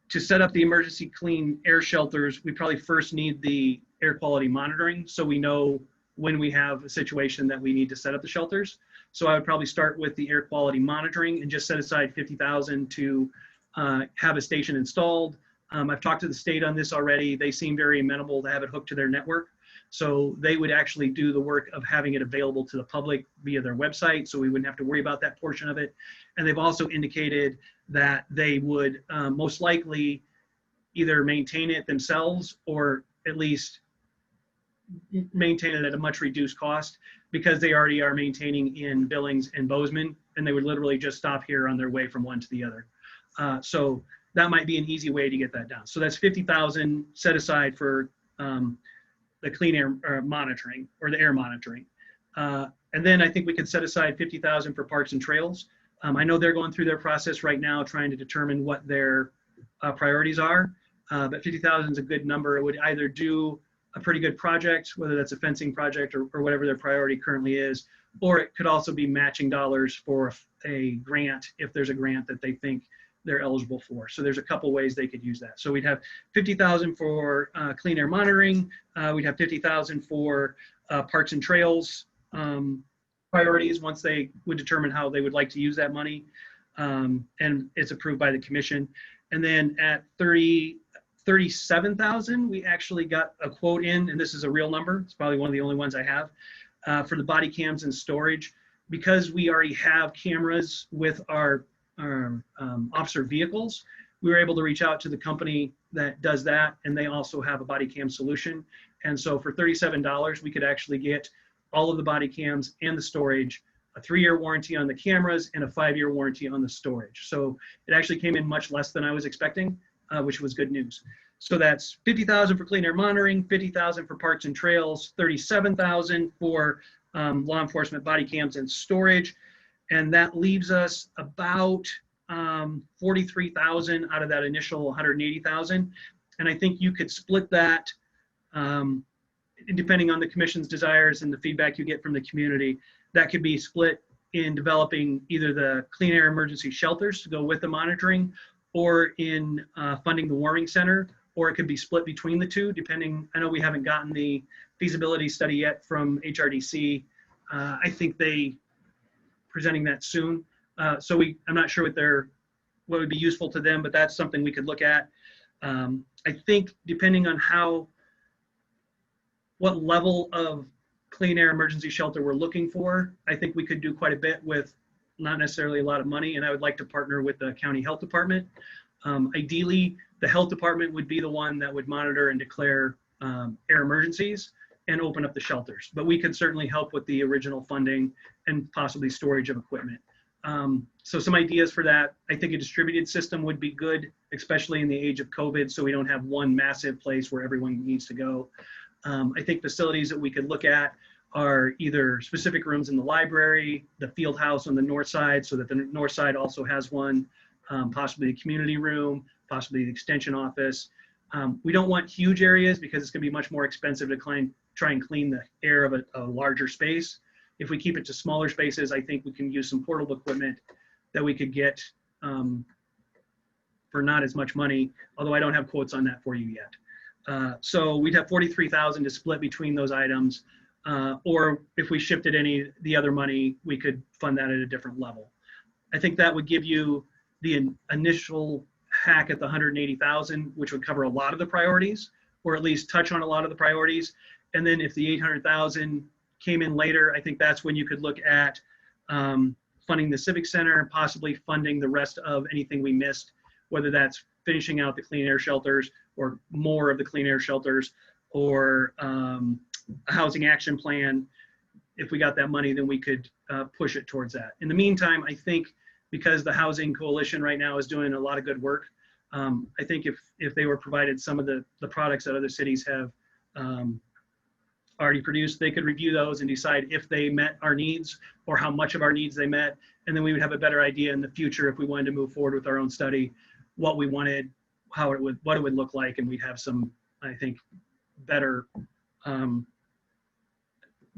to set up the emergency clean air shelters, we probably first need the air quality monitoring so we know when we have a situation that we need to set up the shelters. So I would probably start with the air quality monitoring and just set aside $50,000 to have a station installed. I've talked to the state on this already. They seem very amenable to have it hooked to their network. So they would actually do the work of having it available to the public via their website, so we wouldn't have to worry about that portion of it. And they've also indicated that they would most likely either maintain it themselves or at least maintain it at a much reduced cost, because they already are maintaining in Billings and Bozeman, and they would literally just stop here on their way from one to the other. So that might be an easy way to get that down. So that's $50,000 set aside for the clean air monitoring, or the air monitoring. And then I think we could set aside $50,000 for parks and trails. I know they're going through their process right now, trying to determine what their priorities are, but 50,000 is a good number. It would either do a pretty good project, whether that's a fencing project or whatever their priority currently is, or it could also be matching dollars for a grant if there's a grant that they think they're eligible for. So there's a couple ways they could use that. So we'd have 50,000 for clean air monitoring. We'd have 50,000 for parks and trails priorities once they would determine how they would like to use that money, and it's approved by the commission. And then at 37,000, we actually got a quote in, and this is a real number. It's probably one of the only ones I have for the body cams and storage. Because we already have cameras with our officer vehicles, we were able to reach out to the company that does that, and they also have a body cam solution. And so for $37, we could actually get all of the body cams and the storage, a 3-year warranty on the cameras and a 5-year warranty on the storage. So it actually came in much less than I was expecting, which was good news. So that's 50,000 for clean air monitoring, 50,000 for parks and trails, 37,000 for law enforcement body cams and storage. And that leaves us about 43,000 out of that initial 180,000. And I think you could split that, depending on the commission's desires and the feedback you get from the community. That could be split in developing either the clean air emergency shelters to go with the monitoring, or in funding the warming center, or it could be split between the two, depending. I know we haven't gotten the feasibility study yet from HRDC. I think they presenting that soon. So I'm not sure what would be useful to them, but that's something we could look at. I think depending on what level of clean air emergency shelter we're looking for, I think we could do quite a bit with not necessarily a lot of money, and I would like to partner with the county health department. Ideally, the health department would be the one that would monitor and declare air emergencies and open up the shelters. But we could certainly help with the original funding and possibly storage of equipment. So some ideas for that. I think a distributed system would be good, especially in the age of COVID, so we don't have one massive place where everyone needs to go. I think facilities that we could look at are either specific rooms in the library, the field house on the north side, so that the north side also has one, possibly a community room, possibly the extension office. We don't want huge areas because it's going to be much more expensive to try and clean the air of a larger space. If we keep it to smaller spaces, I think we can use some portable equipment that we could get for not as much money, although I don't have quotes on that for you yet. So we'd have 43,000 to split between those items, or if we shifted the other money, we could fund that at a different level. I think that would give you the initial hack at the 180,000, which would cover a lot of the priorities, or at least touch on a lot of the priorities. And then if the 800,000 came in later, I think that's when you could look at funding the Civic Center and possibly funding the rest of anything we missed, whether that's finishing out the clean air shelters or more of the clean air shelters, or a housing action plan. If we got that money, then we could push it towards that. In the meantime, I think because the Housing Coalition right now is doing a lot of good work, I think if they were provided some of the products that other cities have already produced, they could review those and decide if they met our needs or how much of our needs they met. And then we would have a better idea in the future if we wanted to move forward with our own study, what we wanted, what it would look like, and we'd have some, I think, better,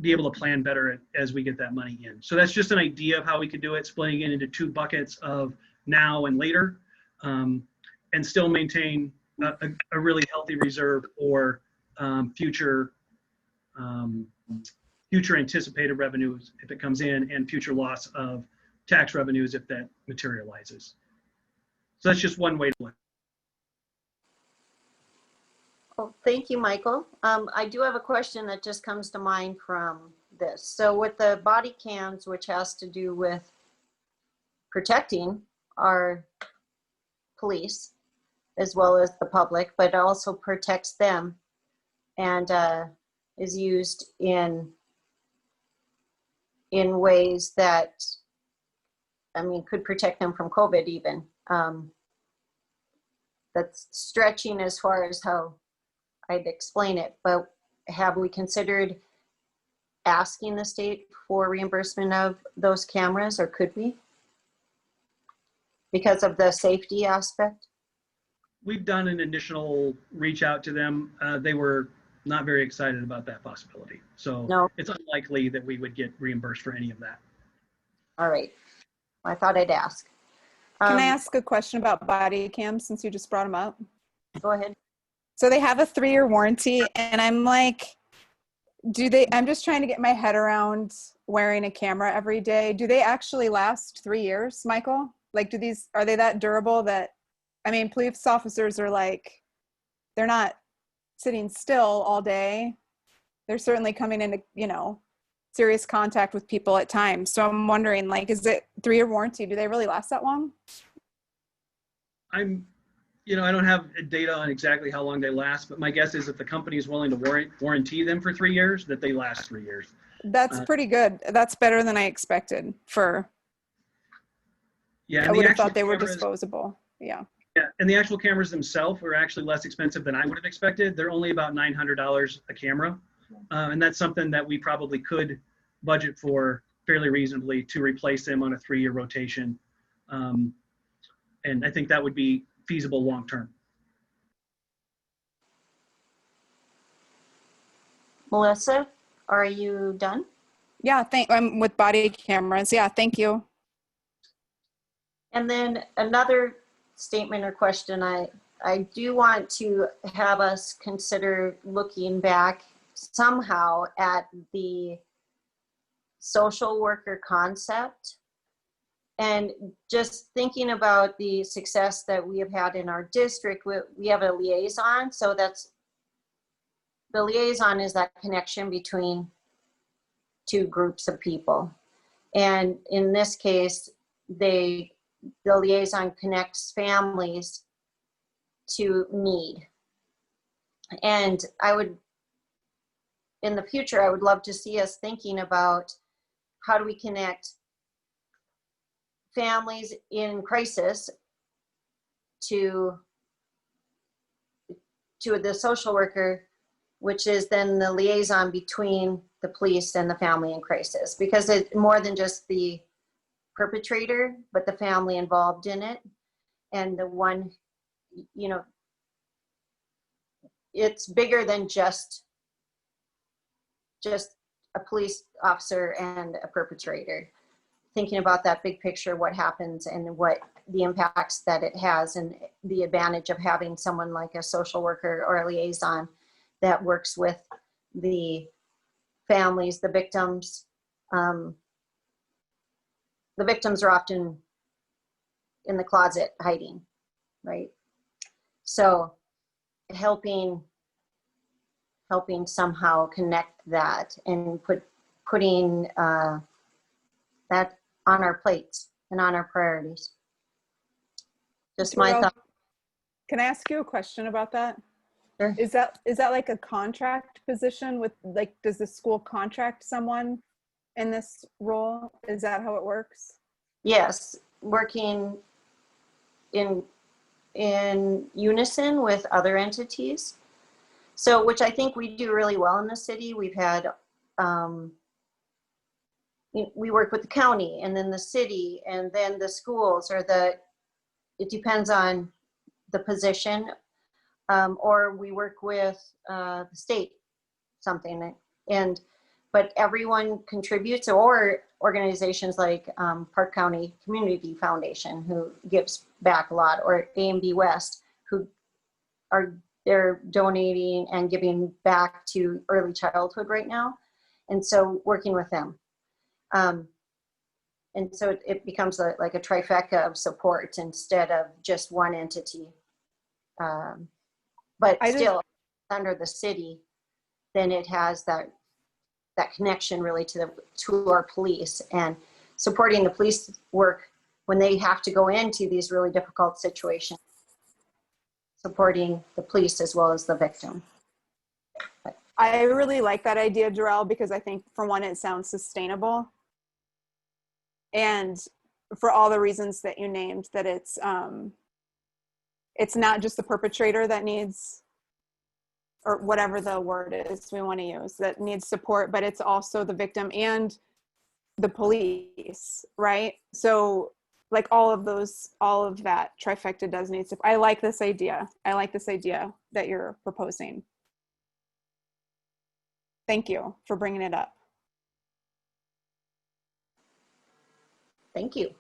be able to plan better as we get that money in. So that's just an idea of how we could do it, splitting it into 2 buckets of now and later, and still maintain a really healthy reserve for future anticipated revenues if it comes in, and future loss of tax revenues if that materializes. So that's just one way to look. Well, thank you, Michael. I do have a question that just comes to mind from this. So with the body cams, which has to do with protecting our police as well as the public, but also protects them, and is used in ways that, I mean, could protect them from COVID even. That's stretching as far as how I'd explain it, but have we considered asking the state for reimbursement of those cameras, or could we? Because of the safety aspect? We've done an initial reach out to them. They were not very excited about that possibility. So No. it's unlikely that we would get reimbursed for any of that. All right. I thought I'd ask. Can I ask a question about body cams since you just brought them up? Go ahead. So they have a 3-year warranty, and I'm like, I'm just trying to get my head around wearing a camera every day. Do they actually last 3 years, Michael? Like, are they that durable that, I mean, police officers are like, they're not sitting still all day. They're certainly coming into, serious contact with people at times. So I'm wondering, like, is it 3-year warranty? Do they really last that long? I don't have data on exactly how long they last, but my guess is if the company is willing to warranty them for 3 years, that they last 3 years. That's pretty good. That's better than I expected Yeah, I would have thought they were disposable. Yeah. Yeah, and the actual cameras themselves were actually less expensive than I would have expected. They're only about $900 a camera. And that's something that we probably could budget for fairly reasonably to replace them on a 3-year rotation. And I think that would be feasible long-term. Melissa, are you done? Yeah, I'm with body cameras. Yeah, thank you. And then another statement or question, I do want to have us consider looking back somehow at the social worker concept, and just thinking about the success that we have had in our district. We have a liaison, so the liaison is that connection between 2 groups of people. And in this case, the liaison connects families to need. And in the future, I would love to see us thinking about how do we connect families in crisis to the social worker, which is then the liaison between the police and the family in crisis, because it's more than just the perpetrator, but the family involved in it. And the one, it's bigger than just a police officer and a perpetrator. Thinking about that big picture, what happens and what the impacts that it has, and the advantage of having someone like a social worker or a liaison that works with the families, the victims. The victims are often in the closet hiding, right? So helping somehow connect that and putting that on our plates and on our priorities. Just my thought. Can I ask you a question about that? Sure. Is that like a contract position with, like, does the school contract someone in this role? Is that how it works? Yes, working in unison with other entities. So, which I think we do really well in the city. We've had, we work with the county and then the city and then the schools, it depends on the position. or we work with the state, something. But everyone contributes, or organizations like Park County Community Foundation, who gives back a lot, or A&B West, who they're donating and giving back to early childhood right now. And so working with them. And so it becomes like a trifecta of support instead of just one entity. But still under the city, then it has that connection really to our police, and supporting the police work when they have to go into these really difficult situations, supporting the police as well as the victim. I really like that idea, Jarrell, because I think for one, it sounds sustainable. And for all the reasons that you named, that it's not just the perpetrator that needs, or whatever the word is we want to use, that needs support, but it's also the victim and the police, right? So like all of that trifecta does need support. I like this idea. I like this idea that you're proposing. Thank you for bringing it up. Thank you.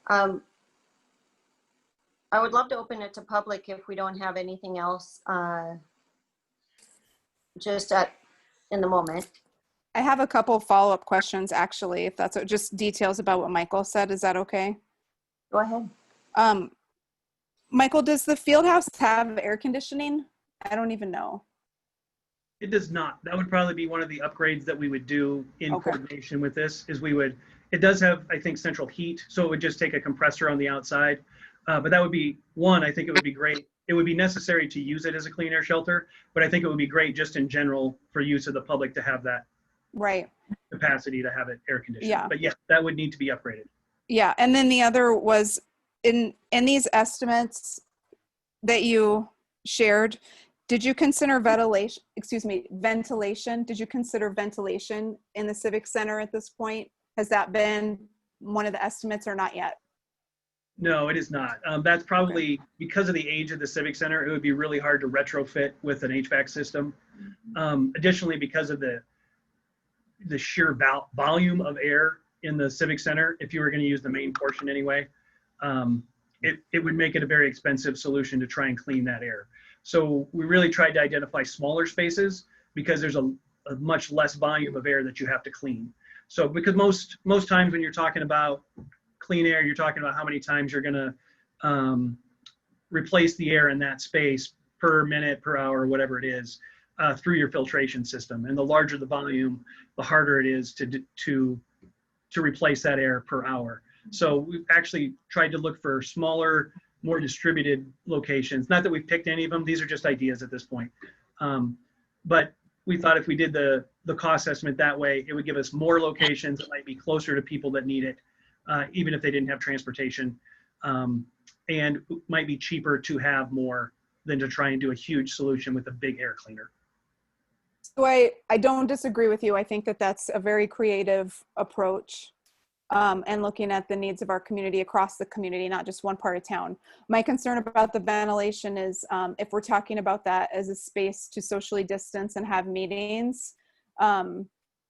I would love to open it to public if we don't have anything else in the moment. I have a couple follow-up questions, actually, if that's just details about what Michael said. Is that okay? Go ahead. Michael, does the field house have air conditioning? I don't even know. It does not. That would probably be one of the upgrades that we would do in coordination with this, is it does have, I think, central heat, so it would just take a compressor on the outside. But that would be one, I think it would be great. It would be necessary to use it as a clean air shelter, but I think it would be great just in general for use of the public to have that capacity to have it air conditioned. Yeah. But yeah, that would need to be upgraded. Yeah, and then the other was in these estimates that you shared, did you consider ventilation? Did you consider ventilation in the Civic Center at this point? Has that been one of the estimates or not yet? No, it is not. That's probably because of the age of the Civic Center, it would be really hard to retrofit with an HVAC system. Additionally, because of the sheer volume of air in the Civic Center, if you were going to use the main portion anyway, it would make it a very expensive solution to try and clean that air. So we really tried to identify smaller spaces because there's a much less volume of air that you have to clean. So because most times when you're talking about clean air, you're talking about how many times you're going to replace the air in that space per minute, per hour, whatever it is, through your filtration system. And the larger the volume, the harder it is to replace that air per hour. So we've actually tried to look for smaller, more distributed locations. Not that we've picked any of them. These are just ideas at this point. But we thought if we did the cost estimate that way, it would give us more locations that might be closer to people that need it, even if they didn't have transportation, and might be cheaper to have more than to try and do a huge solution with a big air cleaner. So I don't disagree with you. I think that that's a very creative approach, and looking at the needs of our community across the community, not just one part of town. My concern about the ventilation is if we're talking about that as a space to socially distance and have meetings,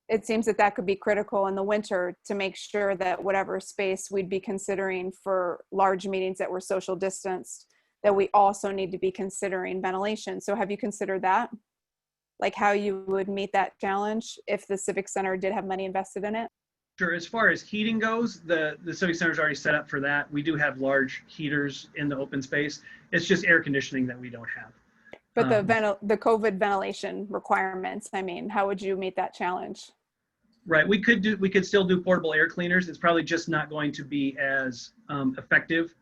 it seems that could be critical in the winter to make sure that whatever space we'd be considering for large meetings that were social distanced, that we also need to be considering ventilation. So have you considered that? Like how you would meet that challenge if the Civic Center did have money invested in it? Sure. As far as heating goes, the Civic Center is already set up for that. We do have large heaters in the open space. It's just air conditioning that we don't have. But the COVID ventilation requirements, I mean, how would you meet that challenge? Right. We could still do portable air cleaners. It's probably just not going to be as effective.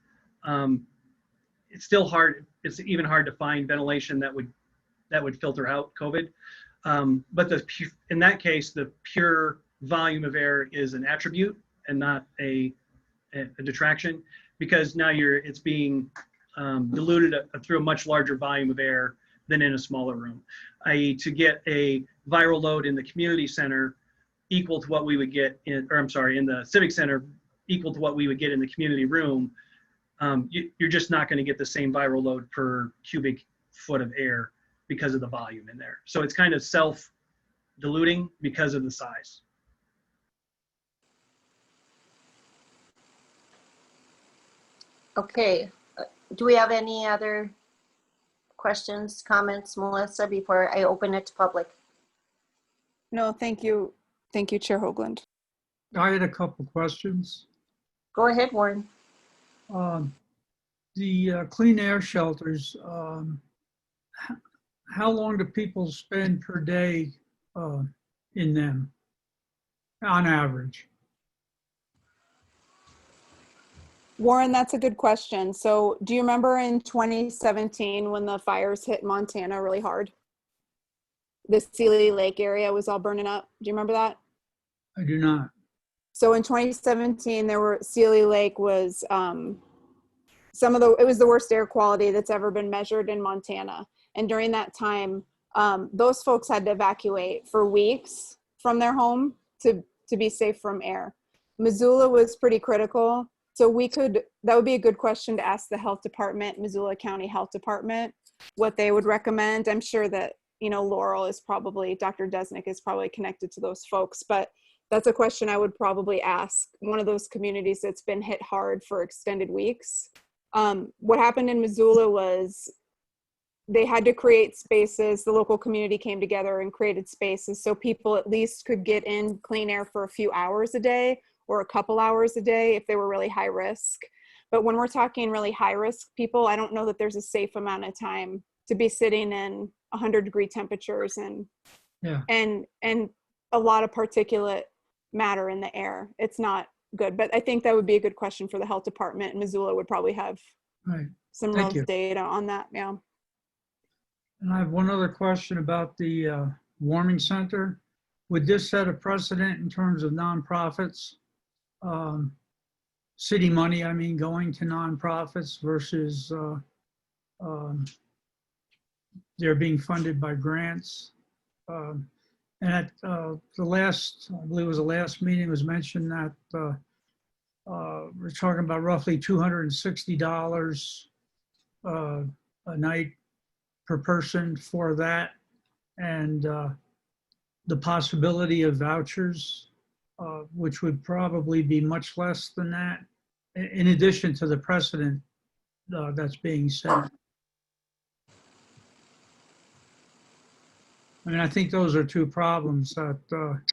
It's still hard. It's even hard to find ventilation that would filter out COVID. But in that case, the pure volume of air is an attribute and not a detraction, because now it's being diluted through a much larger volume of air than in a smaller room. I.e., to get a viral load in the community center equal to what we would get in the Civic Center equal to what we would get in the community room, you're just not going to get the same viral load per cubic foot of air because of the volume in there. So it's kind of self-diluting because of the size. Okay, do we have any other questions, comments, Melissa, before I open it to public? No, thank you. Thank you, Chair Hoagland. I had a couple questions. Go ahead, Warren. The clean air shelters, how long do people spend per day in them on average? Warren, that's a good question. So do you remember in 2017 when the fires hit Montana really hard? The Sealy Lake area was all burning up. Do you remember that? I do not. So in 2017, Sealy Lake was it was the worst air quality that's ever been measured in Montana. And during that time, those folks had to evacuate for weeks from their home to be safe from air. Missoula was pretty critical. So that would be a good question to ask the health department, Missoula County Health Department, what they would recommend. I'm sure that, Laurel Dr. Desnick is probably connected to those folks, but that's a question I would probably ask one of those communities that's been hit hard for extended weeks. What happened in Missoula was they had to create spaces. The local community came together and created spaces so people at least could get in clean air for a few hours a day or a couple hours a day if they were really high risk. But when we're talking really high risk people, I don't know that there's a safe amount of time to be sitting in 100-degree temperatures and a lot of particulate matter in the air. It's not good, but I think that would be a good question for the health department. Missoula would probably have some real data on that. Yeah. And I have one other question about the warming center. Would this set a precedent in terms of nonprofits? City money, I mean, going to nonprofits versus they're being funded by grants. And at I believe it was the last meeting, was mentioned that we're talking about roughly $260 a night per person for that, and the possibility of vouchers, which would probably be much less than that, in addition to the precedent that's being set. I mean, I think those are two problems that are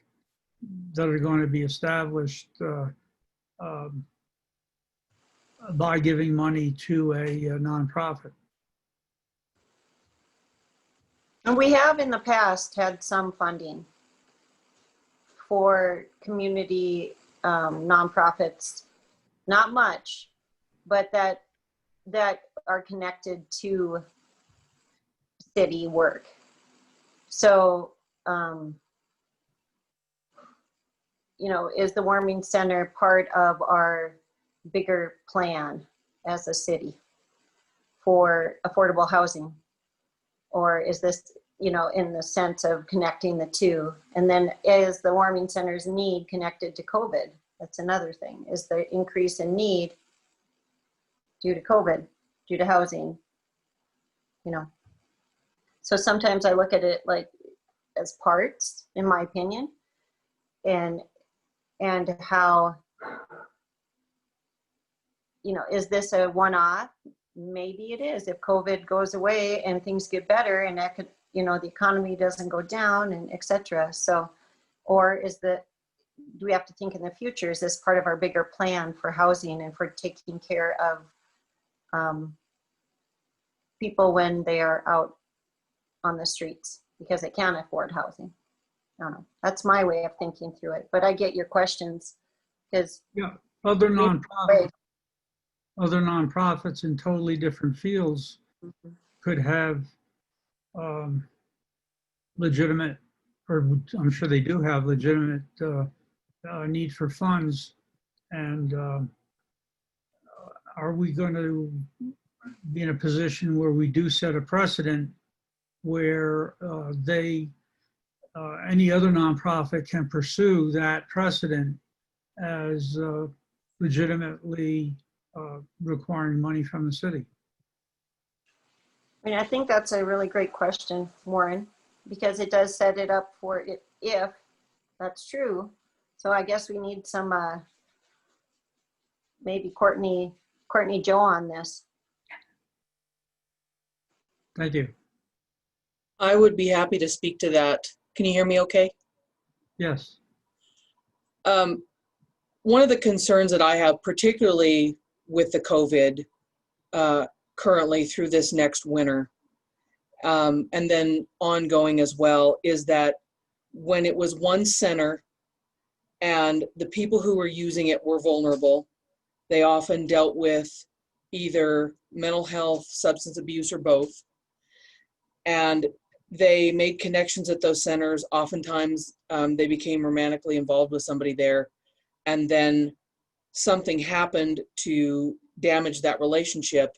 going to be established by giving money to a nonprofit. And we have in the past had some funding for community nonprofits, not much, but that are connected to city work. So, is the warming center part of our bigger plan as a city for affordable housing? Or is this, in the sense of connecting the two? And then is the warming center's need connected to COVID? That's another thing. Is the increase in need due to COVID, due to housing? So sometimes I look at it like as parts, in my opinion, and how, is this a one-off? Maybe it is. If COVID goes away and things get better and that could, the economy doesn't go down and et cetera. So, or do we have to think in the future, is this part of our bigger plan for housing and for taking care of people when they are out on the streets because they can't afford housing? I don't know. That's my way of thinking through it, but I get your questions because other nonprofits in totally different fields could have legitimate, or I'm sure they do have legitimate need for funds. And are we going to be in a position where we do set a precedent where any other nonprofit can pursue that precedent as legitimately requiring money from the city? I mean, I think that's a really great question, Warren, because it does set it up for it if that's true. So I guess we need some, maybe Courtney Joe on this. Thank you. I would be happy to speak to that. Can you hear me okay? Yes. One of the concerns that I have, particularly with the COVID currently through this next winter, and then ongoing as well, is that when it was one center and the people who were using it were vulnerable, they often dealt with either mental health, substance abuse, or both. And they made connections at those centers. Oftentimes, they became romantically involved with somebody there. And then something happened to damage that relationship.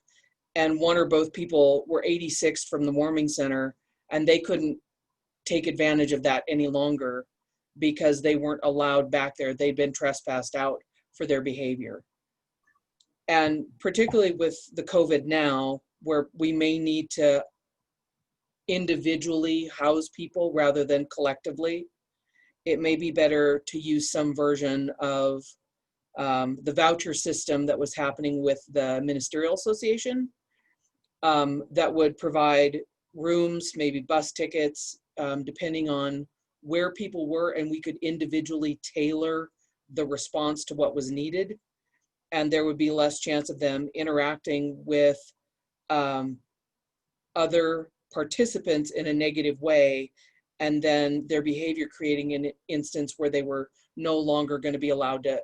And one or both people were 86 from the warming center, and they couldn't take advantage of that any longer because they weren't allowed back there. They'd been trespassed out for their behavior. And particularly with the COVID now, where we may need to individually house people rather than collectively, it may be better to use some version of the voucher system that was happening with the Ministerial Association that would provide rooms, maybe bus tickets, depending on where people were, and we could individually tailor the response to what was needed. And there would be less chance of them interacting with other participants in a negative way, and then their behavior creating an instance where they were no longer going to be allowed to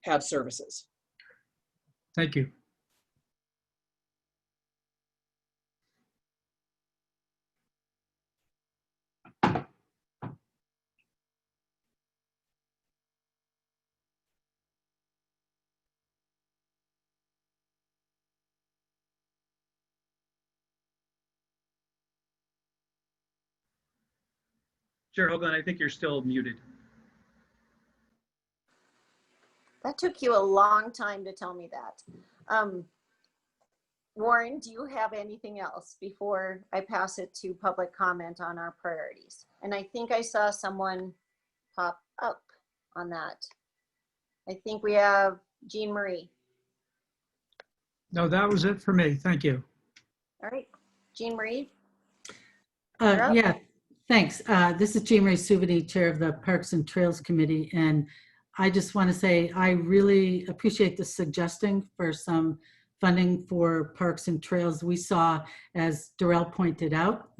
have services. Thank you. Chair Hoagland, I think you're still muted. That took you a long time to tell me that. Warren, do you have anything else before I pass it to public comment on our priorities? And I think I saw someone pop up on that. I think we have Jean Marie. No, that was it for me. Thank you. All right, Jean Marie. You're up. Yeah, thanks. This is Jean Marie Suvity, Chair of the Parks and Trails Committee. And I just want to say I really appreciate the suggesting for some funding for parks and trails. We saw, as Darrell pointed out,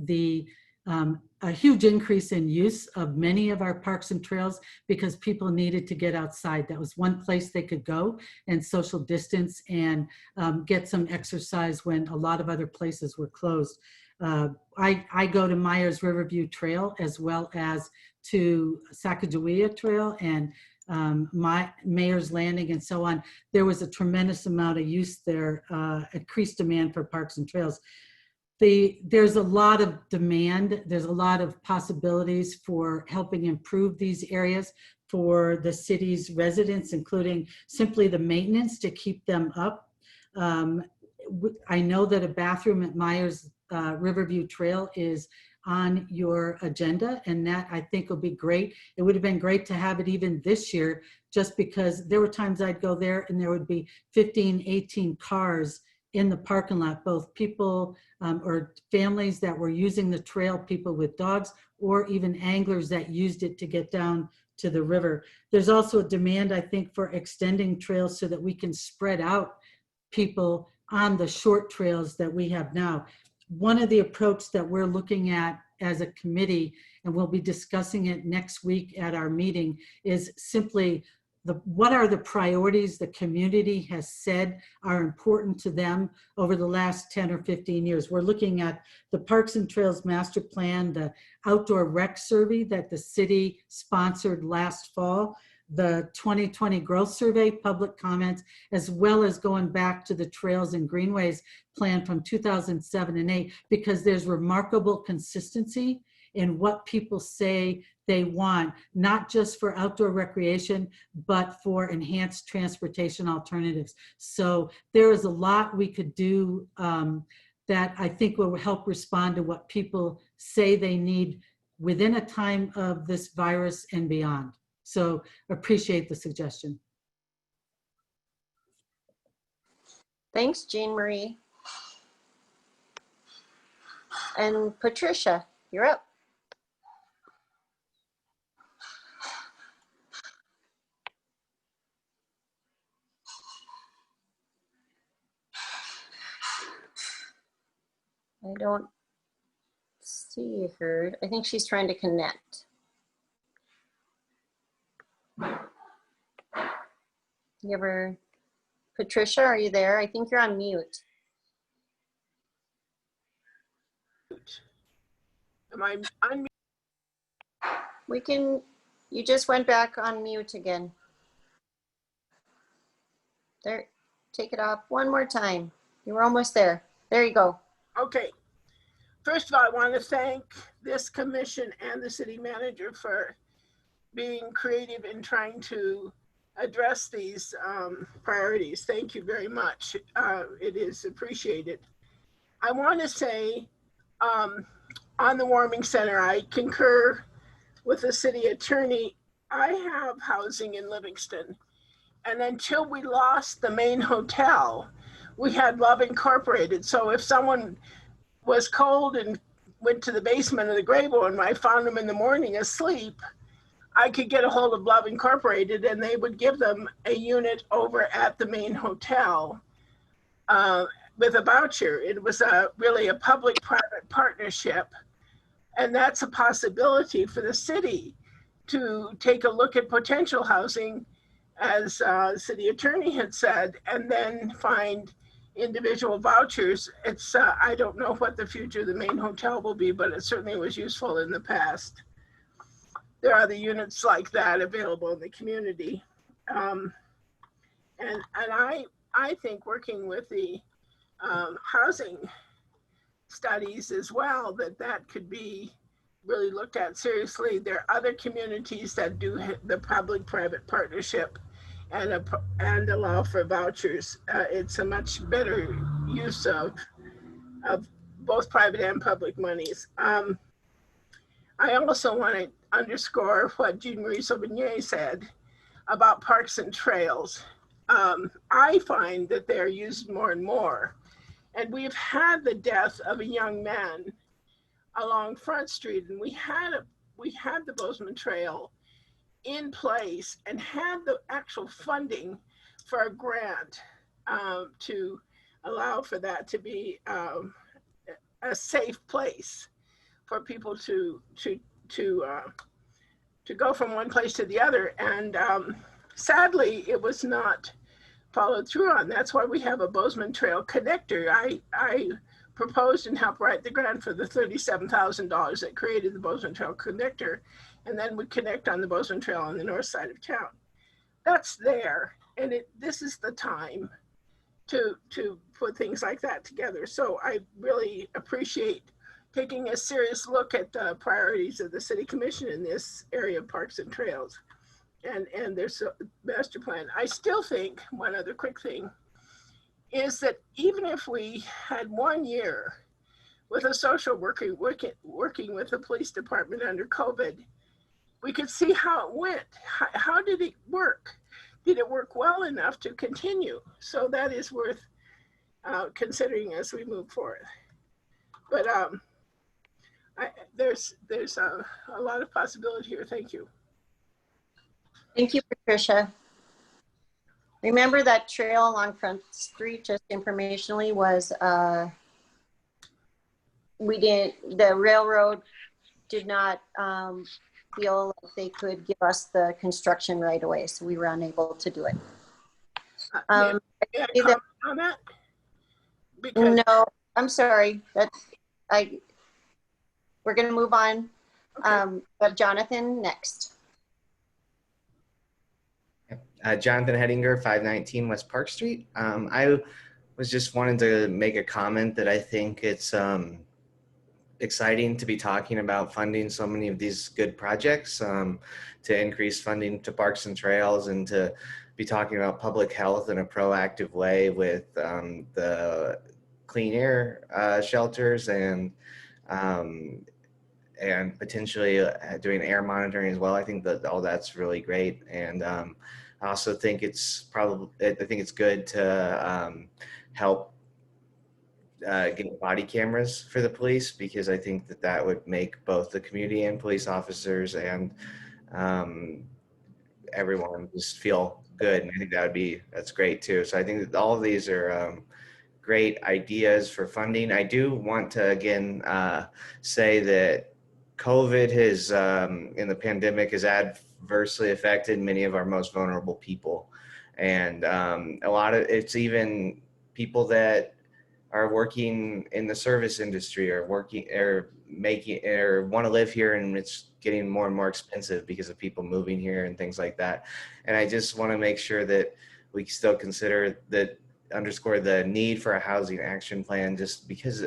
a huge increase in use of many of our parks and trails because people needed to get outside. That was one place they could go and social distance and get some exercise when a lot of other places were closed. I go to Myers Riverview Trail as well as to Sacagawea Trail and my Mayor's Landing and so on. There was a tremendous amount of use there, increased demand for parks and trails. There's a lot of demand. There's a lot of possibilities for helping improve these areas for the city's residents, including simply the maintenance to keep them up. I know that a bathroom at Myers Riverview Trail is on your agenda, and that I think will be great. It would have been great to have it even this year, just because there were times I'd go there and there would be 15, 18 cars in the parking lot, both people or families that were using the trail, people with dogs, or even anglers that used it to get down to the river. There's also a demand, I think, for extending trails so that we can spread out people on the short trails that we have now. One of the approach that we're looking at as a committee, and we'll be discussing it next week at our meeting, is simply what are the priorities the community has said are important to them over the last 10 or 15 years. We're looking at the Parks and Trails Master Plan, the Outdoor Rec Survey that the city sponsored last fall, the 2020 Growth Survey, public comments, as well as going back to the Trails and Greenways plan from 2007 and 8, because there's remarkable consistency in what people say they want, not just for outdoor recreation, but for enhanced transportation alternatives. So there is a lot we could do that I think will help respond to what people say they need within a time of this virus and beyond. So appreciate the suggestion. Thanks, Jean Marie. And Patricia, you're up. I don't see her. I think she's trying to connect. You ever, Patricia, are you there? I think you're on mute. Am I on? We can, you just went back on mute again. There, take it off one more time. You were almost there. There you go. Okay. First of all, I want to thank this commission and the city manager for being creative in trying to address these priorities. Thank you very much. It is appreciated. I want to say on the warming center, I concur with the city attorney. I have housing in Livingston, and until we lost the main hotel, we had Love Incorporated. So if someone was cold and went to the basement of the Grable and I found them in the morning asleep, I could get a hold of Love Incorporated and they would give them a unit over at the main hotel with a voucher. It was really a public-private partnership. And that's a possibility for the city to take a look at potential housing, as city attorney had said, and then find individual vouchers. It's I don't know what the future of the main hotel will be, but it certainly was useful in the past. There are the units like that available in the community. And I think working with the housing studies as well, that could be really looked at seriously. There are other communities that do the public-private partnership and allow for vouchers. It's a much better use of both private and public monies. I also want to underscore what Jean Marie Sauvigny said about parks and trails. I find that they're used more and more. And we've had the death of a young man along Front Street, and we had the Bozeman Trail in place and had the actual funding for a grant to allow for that to be a safe place for people to go from one place to the other. And sadly, it was not followed through on. That's why we have a Bozeman Trail connector. I proposed and helped write the grant for the $37,000 that created the Bozeman Trail connector, and then would connect on the Bozeman Trail on the north side of town. That's there, and this is the time to put things like that together. So I really appreciate taking a serious look at the priorities of the City Commission in this area of parks and trails. And there's a master plan. I still think one other quick thing is that even if we had 1 year with a social worker working with the police department under COVID, we could see how it went. How did it work? Did it work well enough to continue? So that is worth considering as we move forward. But there's a lot of possibility here. Thank you. Thank you, Patricia. Remember that trail along Front Street, just informationally, was, the railroad did not feel like they could give us the construction right away, so we were unable to do it. May I comment on that? Because no, I'm sorry. We're going to move on. okay. We have Jonathan next. Jonathan Hedinger, 519 West Park Street. I was just wanting to make a comment that I think it's exciting to be talking about funding so many of these good projects, to increase funding to parks and trails, and to be talking about public health in a proactive way with the clean air shelters and potentially doing air monitoring as well. I think that all that's really great. And I also think it's good to help get body cameras for the police, because I think that would make both the community and police officers and everyone just feel good. And I think that's great too. So I think that all of these are great ideas for funding. I do want to again say that COVID has, in the pandemic, has adversely affected many of our most vulnerable people. And a lot of it's even people that are working in the service industry or working or making or want to live here, and it's getting more and more expensive because of people moving here and things like that. And I just want to make sure that we still underscore the need for a housing action plan, just because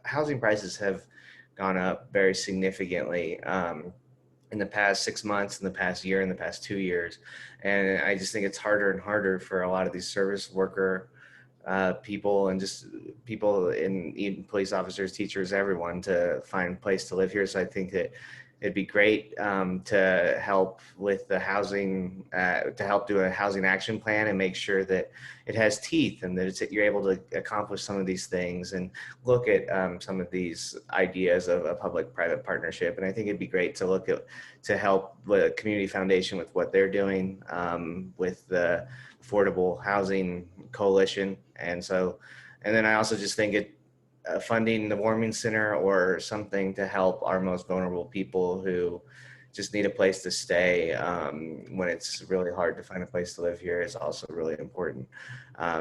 housing prices have gone up very significantly in the past 6 months, in the past year, in the past 2 years. And I just think it's harder and harder for a lot of these service worker people and just people in even police officers, teachers, everyone to find a place to live here. So I think that it'd be great to help with the housing, to help do a housing action plan and make sure that it has teeth and that you're able to accomplish some of these things and look at some of these ideas of a public-private partnership. And I think it'd be great to help the Community Foundation with what they're doing with the Affordable Housing Coalition. And then I also just think funding the warming center or something to help our most vulnerable people who just need a place to stay when it's really hard to find a place to live here is also really important.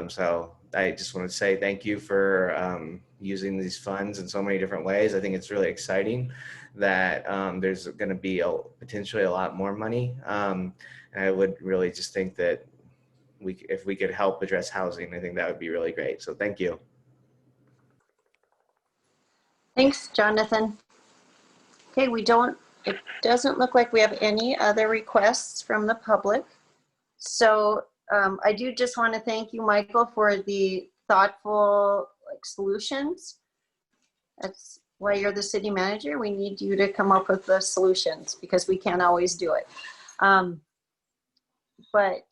So I just want to say thank you for using these funds in so many different ways. I think it's really exciting that there's going to be potentially a lot more money. And I would really just think that if we could help address housing, I think that would be really great. So thank you. Thanks, Jonathan. Okay, it doesn't look like we have any other requests from the public. So I do just want to thank you, Michael, for the thoughtful solutions. That's why you're the city manager. We need you to come up with the solutions because we can't always do it. But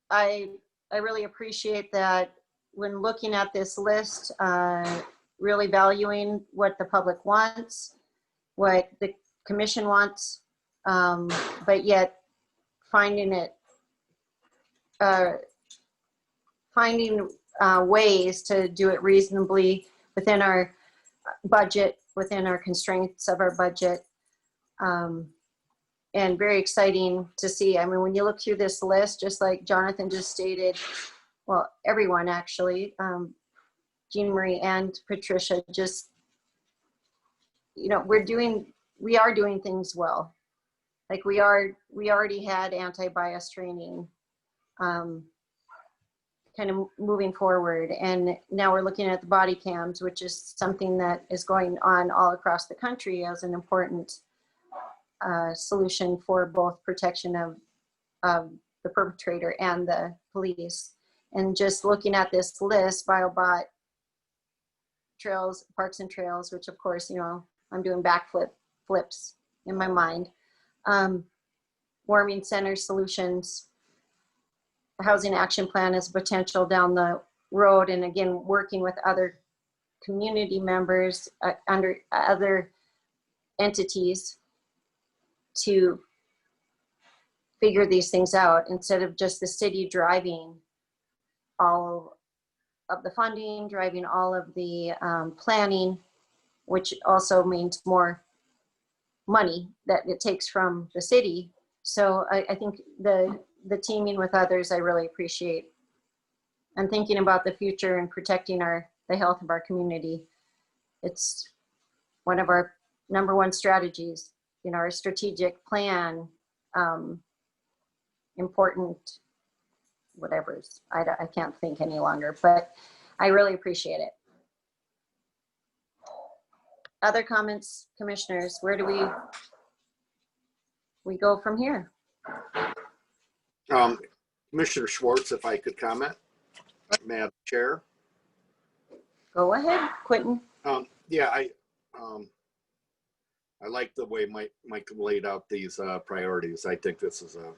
I really appreciate that when looking at this list, really valuing what the public wants, what the commission wants, but yet finding ways to do it reasonably within our budget, within our constraints of our budget. And very exciting to see. I mean, when you look through this list, just like Jonathan just stated, well, everyone actually, Jean Marie and Patricia, just, we are doing things well. Like we already had anti-bias training, kind of moving forward. And now we're looking at the body cams, which is something that is going on all across the country as an important solution for both protection of the perpetrator and the police. And just looking at this list, BioBot, trails, parks and trails, which of course, I'm doing flips in my mind. Warming center solutions, housing action plan is potential down the road. And again, working with other community members under other entities to figure these things out instead of just the city driving all of the funding, driving all of the planning, which also means more money that it takes from the city. So I think the teaming with others, I really appreciate. And thinking about the future and protecting the health of our community. It's one of our #1 strategies in our strategic plan, important whatever's, I can't think any longer, but I really appreciate it. Other comments, commissioners? Where do we go from here? Commissioner Schwartz, if I could comment, Madam Chair. Go ahead, Quentin. Yeah, I like the way Mike laid out these priorities. I think this is a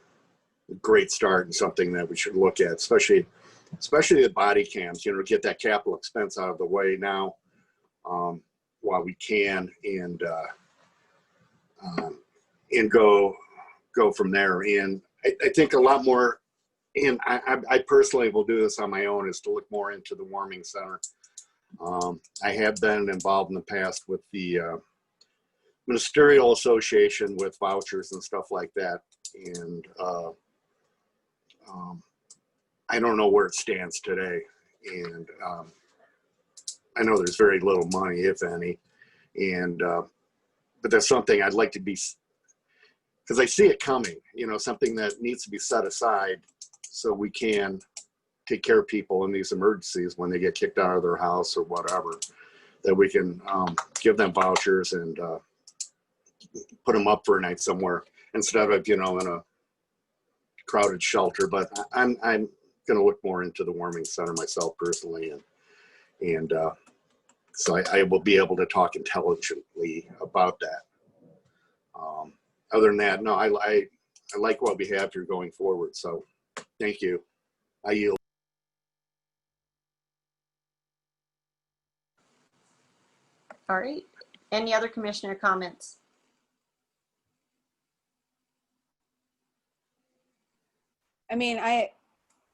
great start and something that we should look at, especially the body cams, you know, get that capital expense out of the way now while we can, and go from there. And I think a lot more, and I personally will do this on my own, is to look more into the warming center. I have been involved in the past with the ministerial association with vouchers and stuff like that. And I don't know where it stands today. And I know there's very little money, if any. And, but that's something I'd like to be, because I see it coming, you know, something that needs to be set aside so we can take care of people in these emergencies when they get kicked out of their house or whatever, that we can give them vouchers and put them up for a night somewhere instead of, you know, in a crowded shelter. But I'm going to look more into the warming center myself personally, and so I will be able to talk intelligently about that. Other than that, no, I like what we have here going forward. So thank you. I yield. All right. Any other commissioner comments? I mean, I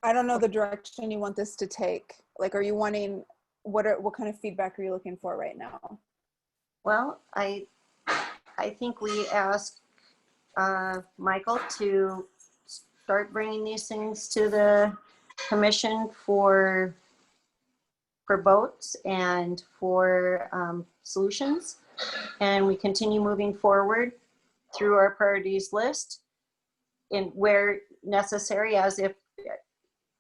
don't know the direction you want this to take. Like, are you wanting, what kind of feedback are you looking for right now? Well, I think we asked Michael to start bringing these things to the commission for votes and for solutions. And we continue moving forward through our priorities list in where necessary, as if,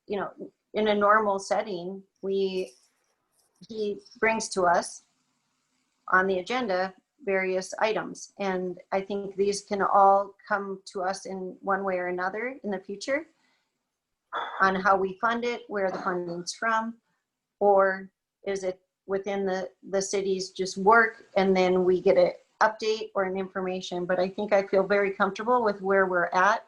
you know, in a normal setting, he brings to us on the agenda various items. And I think these can all come to us in one way or another in the future on how we fund it, where the funding's from, or is it within the city's just work and then we get an update or an information. But I think I feel very comfortable with where we're at.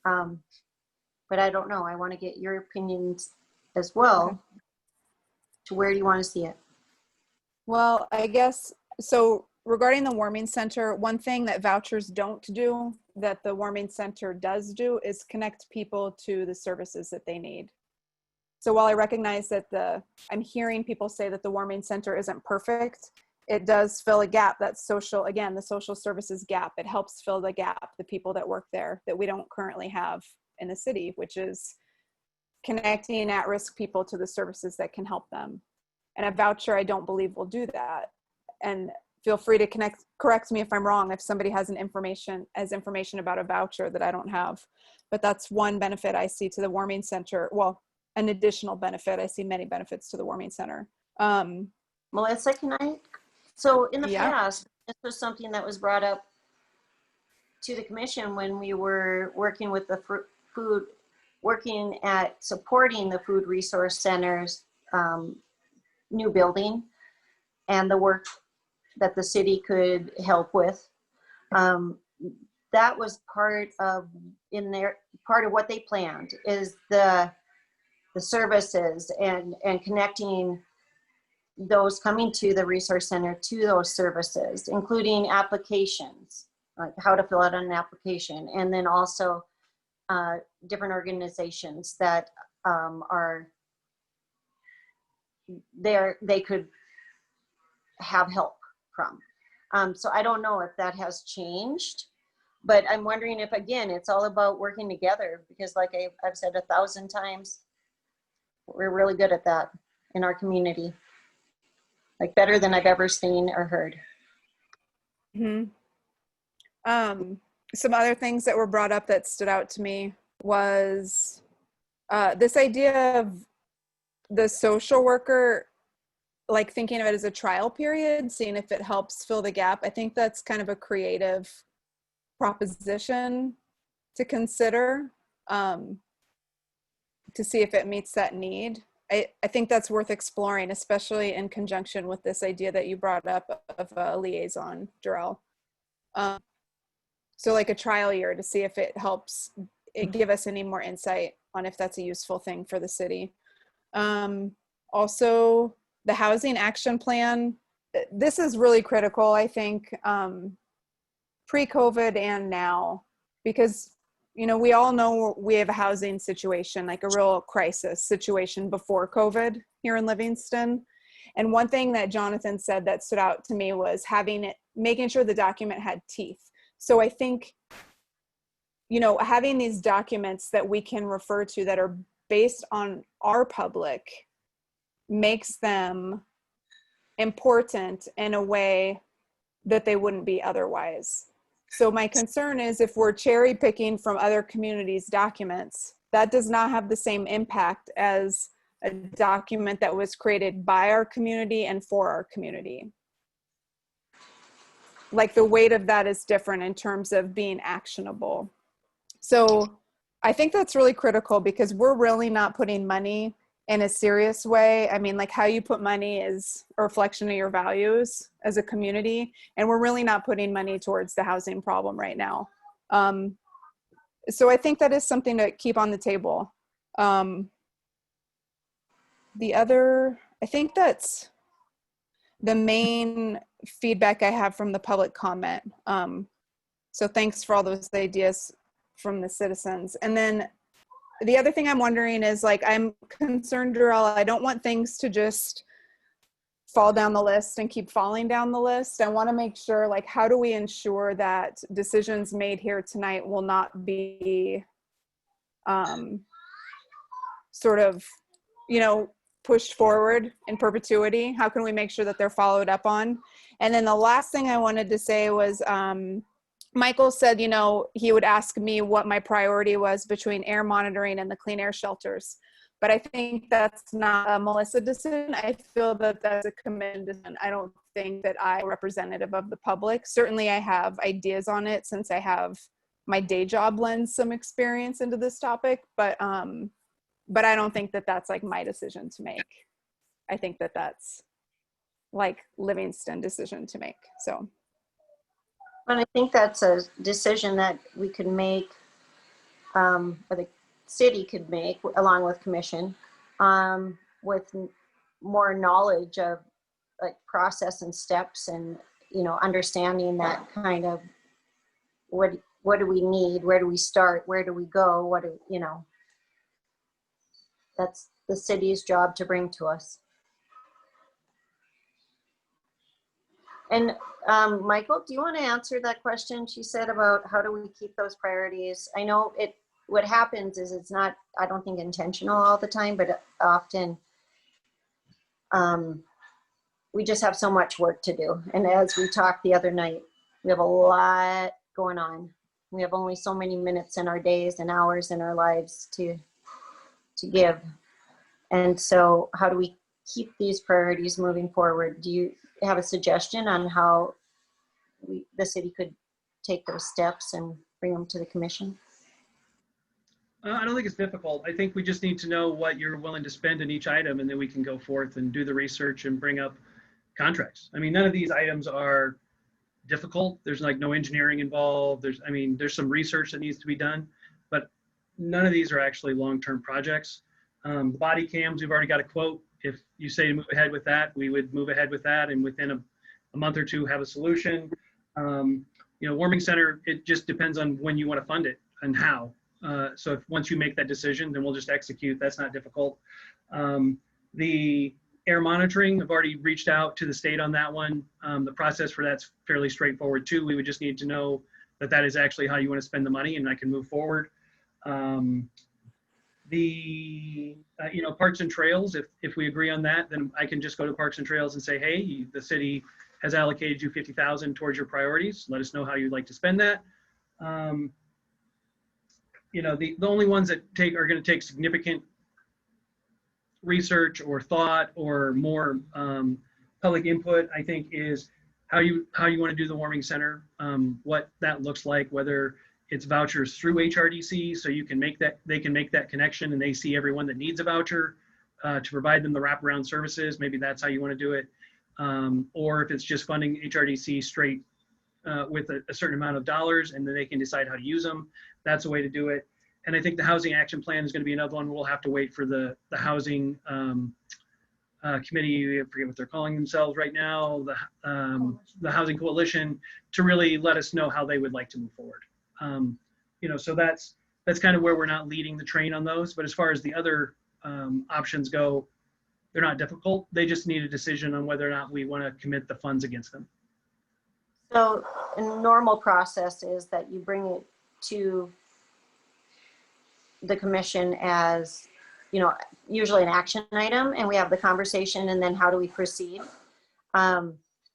But I don't know, I want to get your opinions as well. Okay. To where do you want to see it? Well, I guess, so regarding the warming center, one thing that vouchers don't do that the warming center does do is connect people to the services that they need. So while I recognize that I'm hearing people say that the warming center isn't perfect, it does fill a gap. That's social, again, the social services gap. It helps fill the gap, the people that work there that we don't currently have in the city, which is connecting at-risk people to the services that can help them. And a voucher, I don't believe, will do that. And feel free to correct me if I'm wrong, if somebody has information about a voucher that I don't have. But that's one benefit I see to the warming center. Well, an additional benefit. I see many benefits to the warming center. Melissa, can I? So in the Yeah. past, this was something that was brought up to the commission when we were working with the working at supporting the food resource center's new building and the work that the city could help with. That was part of what they planned is the services and connecting those coming to the resource center to those services, including applications, like how to fill out an application, and then also different organizations that are there they could have help from. So I don't know if that has changed, but I'm wondering if, again, it's all about working together, because like I've said 1,000 times, we're really good at that in our community, like better than I've ever seen or heard. Mm-hmm. Some other things that were brought up that stood out to me was this idea of the social worker, like thinking of it as a trial period, seeing if it helps fill the gap. I think that's kind of a creative proposition to consider, to see if it meets that need. I think that's worth exploring, especially in conjunction with this idea that you brought up of a liaison, Jarrell. So like a trial year to see if it helps give us any more insight on if that's a useful thing for the city. Also, the housing action plan, this is really critical, I think, pre-COVID and now, because we all know we have a housing situation, like a real crisis situation before COVID here in Livingston. And one thing that Jonathan said that stood out to me was making sure the document had teeth. So I think, having these documents that we can refer to that are based on our public makes them important in a way that they wouldn't be otherwise. So my concern is if we're cherry picking from other communities' documents, that does not have the same impact as a document that was created by our community and for our community. Like the weight of that is different in terms of being actionable. So I think that's really critical because we're really not putting money in a serious way. I mean, like how you put money is a reflection of your values as a community. And we're really not putting money towards the housing problem right now. So I think that is something to keep on the table. I think that's the main feedback I have from the public comment. So thanks for all those ideas from the citizens. And then the other thing I'm wondering is, like, I'm concerned, Darrell, I don't want things to just fall down the list and keep falling down the list. I want to make sure, like, how do we ensure that decisions made here tonight will not be sort of, pushed forward in perpetuity? How can we make sure that they're followed up on? And then the last thing I wanted to say was, Michael said, he would ask me what my priority was between air monitoring and the clean air shelters. But I think that's not a Melissa decision. I feel that that's a commission decision. I don't think that I'm a representative of the public. Certainly I have ideas on it since I have my day job lends some experience into this topic, but I don't think that that's like my decision to make. I think that that's like Livingston decision to make, so. And I think that's a decision that we could make, or the city could make along with commission, with more knowledge of like process and steps and, understanding that kind of what do we need? Where do we start? Where do we go? That's the city's job to bring to us. And Michael, do you want to answer that question she said about how do we keep those priorities? I know what happens is it's not, I don't think, intentional all the time, but often we just have so much work to do. And as we talked the other night, we have a lot going on. We have only so many minutes in our days and hours in our lives to give. And so how do we keep these priorities moving forward? Do you have a suggestion on how the city could take those steps and bring them to the commission? I don't think it's difficult. I think we just need to know what you're willing to spend in each item, and then we can go forth and do the research and bring up contracts. I mean, none of these items are difficult. There's like no engineering involved. There's some research that needs to be done, but none of these are actually long-term projects. The body cams, we've already got a quote. If you say to move ahead with that, we would move ahead with that, and within a month or two have a solution. Warming center, it just depends on when you want to fund it and how. So once you make that decision, then we'll just execute. That's not difficult. The air monitoring, I've already reached out to the state on that one. The process for that's fairly straightforward too. We would just need to know that is actually how you want to spend the money, and I can move forward. Parks and trails, if we agree on that, then I can just go to Parks and Trails and say, hey, the city has allocated you $50,000 towards your priorities. Let us know how you'd like to spend that. The only ones that are going to take significant research or thought or more public input, I think, is how you want to do the warming center, what that looks like, whether it's vouchers through HRDC, so they can make that connection and they see everyone that needs a voucher, to provide them the wraparound services. Maybe that's how you want to do it. Or if it's just funding HRDC straight with a certain amount of dollars, and then they can decide how to use them. That's a way to do it. And I think the housing action plan is going to be another one. We'll have to wait for the housing committee, I forget what they're calling themselves right now, the housing coalition, to really let us know how they would like to move forward. So that's kind of where we're not leading the train on those. But as far as the other options go, they're not difficult. They just need a decision on whether or not we want to commit the funds against them. So a normal process is that you bring it to the commission as, usually an action item, and we have the conversation, and then how do we proceed?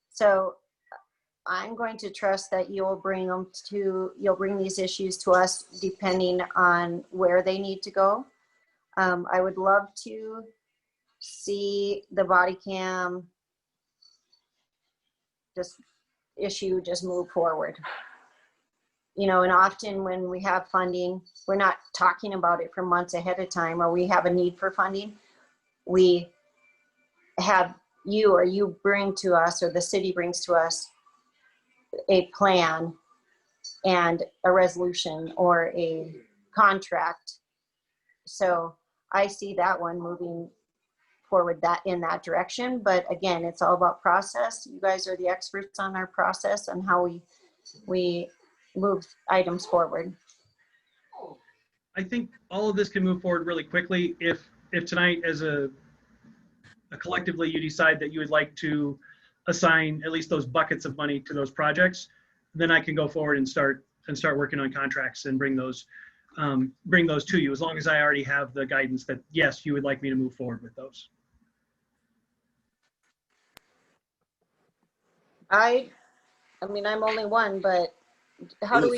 So I'm going to trust that you'll bring these issues to us depending on where they need to go. I would love to see the body cam issue just move forward. And often when we have funding, we're not talking about it for months ahead of time, or we have a need for funding. We have you bring to us, or the city brings to us, a plan and a resolution or a contract. So I see that one moving forward in that direction. But again, it's all about process. You guys are the experts on our process and how we move items forward. I think all of this can move forward really quickly if tonight, as a collectively, you decide that you would like to assign at least those buckets of money to those projects. Then I can go forward and start working on contracts and bring those to you, as long as I already have the guidance that yes, you would like me to move forward with those. I mean, I'm only one, but how do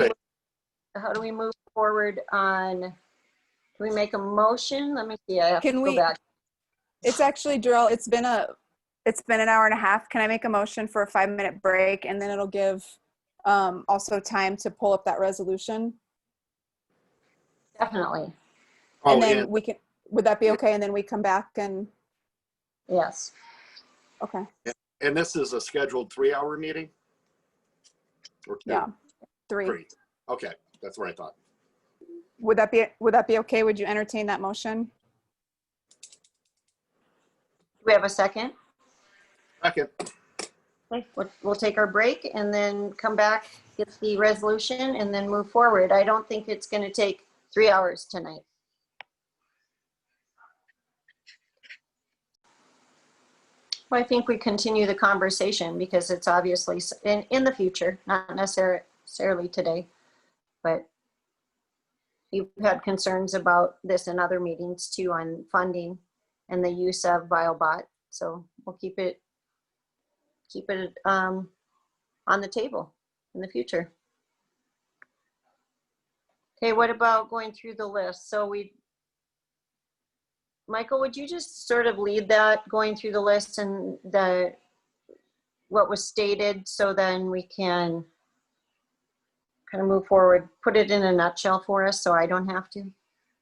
we move forward on? Do we make a motion? Let me see. I have to go back. It's actually, Darrell, it's been an hour and a half. Can I make a motion for a 5-minute break, and then it'll give also time to pull up that resolution? Definitely. And then we can, would that be okay? And then we come back and. Yes. Okay. And this is a scheduled 3-hour meeting? Or 2? Yeah, 3. 3. Okay, that's what I thought. Would that be okay? Would you entertain that motion? Do we have a second? Second. Okay, we'll take our break and then come back, get the resolution, and then move forward. I don't think it's going to take 3 hours tonight. Well, I think we continue the conversation because it's obviously in the future, not necessarily today, but you've had concerns about this in other meetings too, on funding and the use of BioBot. So we'll keep it on the table in the future. Okay, what about going through the list? So Michael, would you just sort of lead that, going through the list and what was stated, so then we can kind of move forward, put it in a nutshell for us so I don't have to?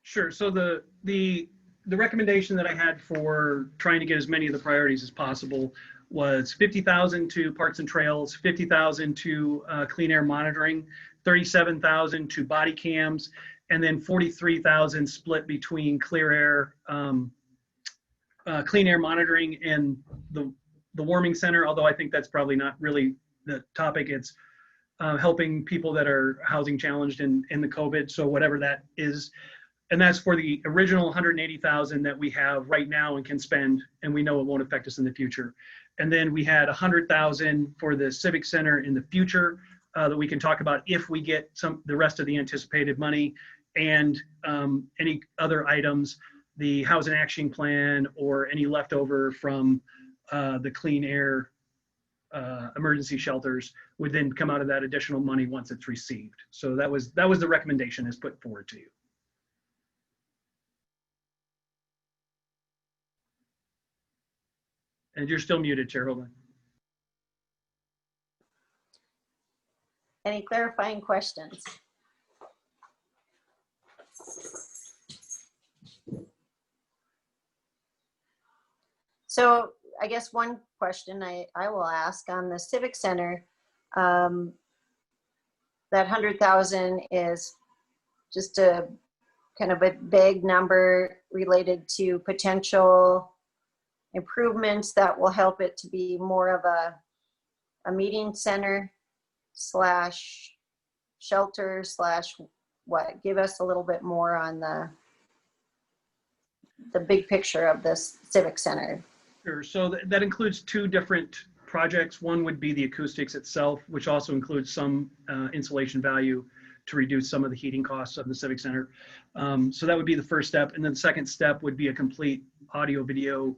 Sure. So the recommendation that I had for trying to get as many of the priorities as possible was 50,000 to parks and trails, 50,000 to clean air monitoring, 37,000 to body cams, and then 43,000 split between clean air monitoring and the warming center. Although I think that's probably not really the topic. It's helping people that are housing challenged in the COVID. So whatever that is, and that's for the original 180,000 that we have right now and can spend, and we know it won't affect us in the future. And then we had 100,000 for the civic center in the future that we can talk about if we get the rest of the anticipated money, and any other items, the housing action plan or any leftover from the clean air emergency shelters would then come out of that additional money once it's received. So that was the recommendation as put forward to you. And you're still muted, Chair. Hold on. Any clarifying questions? So I guess one question I will ask on the Civic Center, that 100,000 is just a kind of a vague number related to potential improvements that will help it to be more of a meeting center slash shelter slash what? Give us a little bit more on the big picture of this Civic Center. Sure. So that includes two different projects. One would be the acoustics itself, which also includes some insulation value to reduce some of the heating costs of the Civic Center. So that would be the first step. And then the second step would be a complete audio video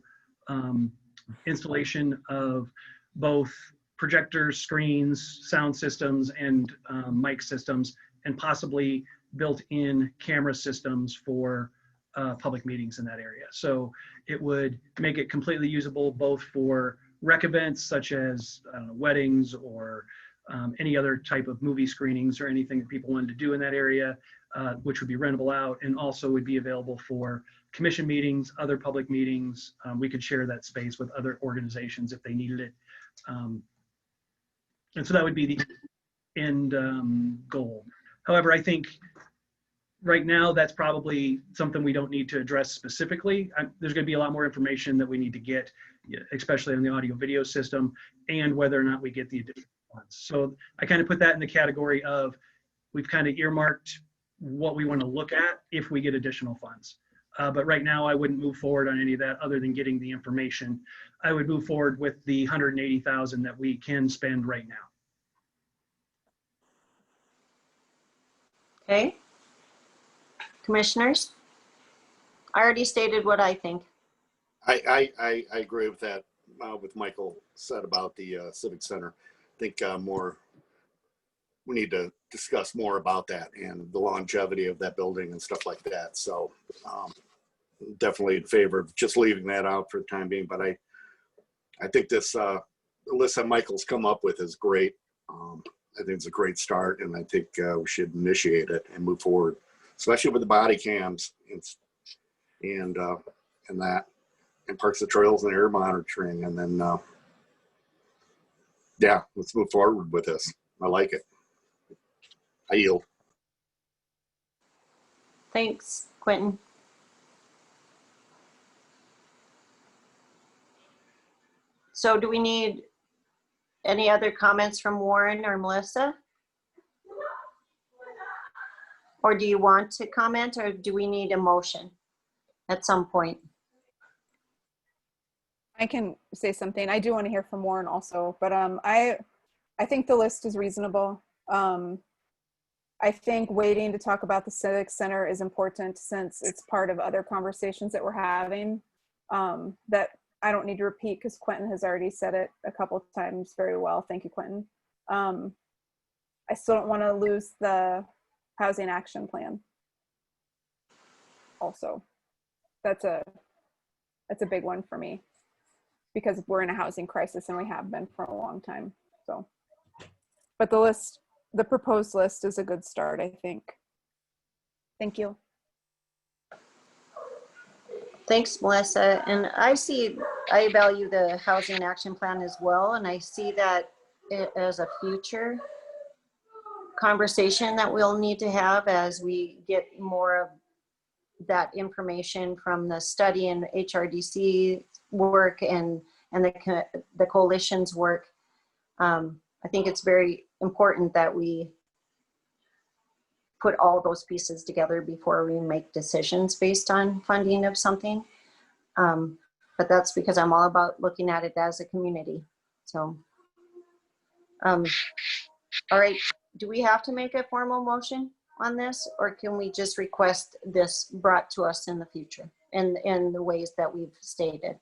installation of both projectors, screens, sound systems, and mic systems, and possibly built-in camera systems for public meetings in that area. So it would make it completely usable both for rec events such as weddings or any other type of movie screenings or anything that people wanted to do in that area, which would be rentable out, and also would be available for commission meetings, other public meetings. We could share that space with other organizations if they needed it. And so that would be the end goal. However, I think right now that's probably something we don't need to address specifically. There's going to be a lot more information that we need to get, especially on the audio video system and whether or not we get the additional funds. So I kind of put that in the category of we've kind of earmarked what we want to look at if we get additional funds. But right now I wouldn't move forward on any of that other than getting the information. I would move forward with the 180,000 that we can spend right now. Okay. Commissioners? I already stated what I think. I agree with that, with Michael said about the Civic Center. I think we need to discuss more about that and the longevity of that building and stuff like that. So definitely in favor of just leaving that out for the time being. But I think this list that Michael's come up with is great. I think it's a great start, and I think we should initiate it and move forward, especially with the body cams and that, and parks and trails and air monitoring. And then, yeah, let's move forward with this. I like it. I yield. Thanks, Quentin. So do we need any other comments from Warren or Melissa? Or do you want to comment, or do we need a motion at some point? I can say something. I do want to hear from Warren also, but I think the list is reasonable. I think waiting to talk about the Civic Center is important since it's part of other conversations that we're having that I don't need to repeat because Quentin has already said it a couple of times very well. Thank you, Quentin. I still don't want to lose the housing action plan. Also, that's a big one for me because we're in a housing crisis and we have been for a long time. So, but the proposed list is a good start, I think. Thank you. Thanks, Melissa. And I value the housing action plan as well. And I see that as a future conversation that we'll need to have as we get more of that information from the study and HRDC work and the coalition's work. I think it's very important that we put all those pieces together before we make decisions based on funding of something. But that's because I'm all about looking at it as a community. So, all right, do we have to make a formal motion on this, or can we just request this brought to us in the future in the ways that we've stated?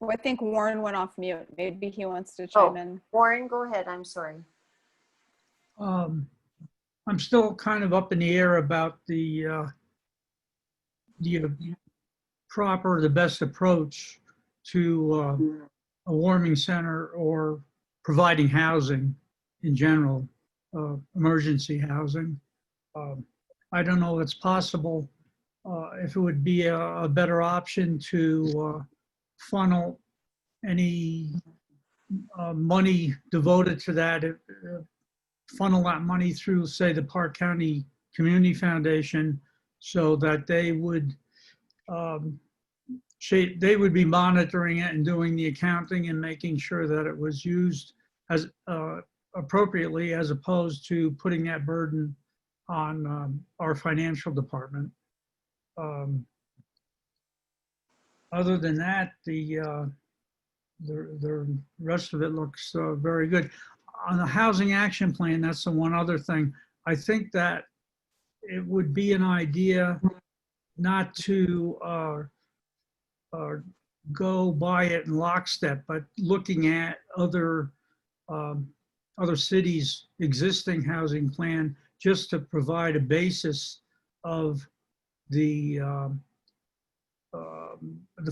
Well, I think Warren went off mute. Maybe he wants to chime in. Warren, go ahead. I'm sorry. I'm still kind of up in the air about the proper, the best approach to a warming center or providing housing in general, emergency housing. I don't know if it's possible if it would be a better option to funnel any money devoted to that, funnel that money through, say, the Park County Community Foundation, so that they would be monitoring it and doing the accounting and making sure that it was used as appropriately, as opposed to putting that burden on our financial department. Other than that, the rest of it looks very good. On the housing action plan, that's the one other thing. I think that it would be an idea not to go by it in lockstep, but looking at other cities' existing housing plan, just to provide a basis of the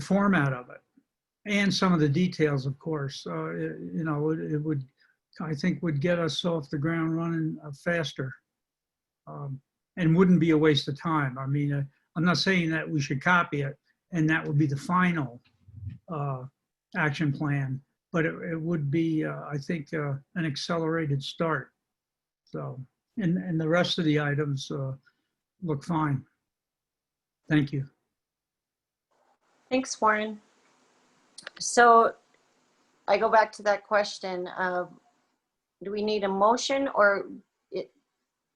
format of it and some of the details, of course. It would, I think, would get us off the ground running faster, and wouldn't be a waste of time. I mean, I'm not saying that we should copy it and that would be the final action plan, but it would be, I think, an accelerated start. So, and the rest of the items look fine. Thank you. Thanks, Warren. So I go back to that question of, do we need a motion, or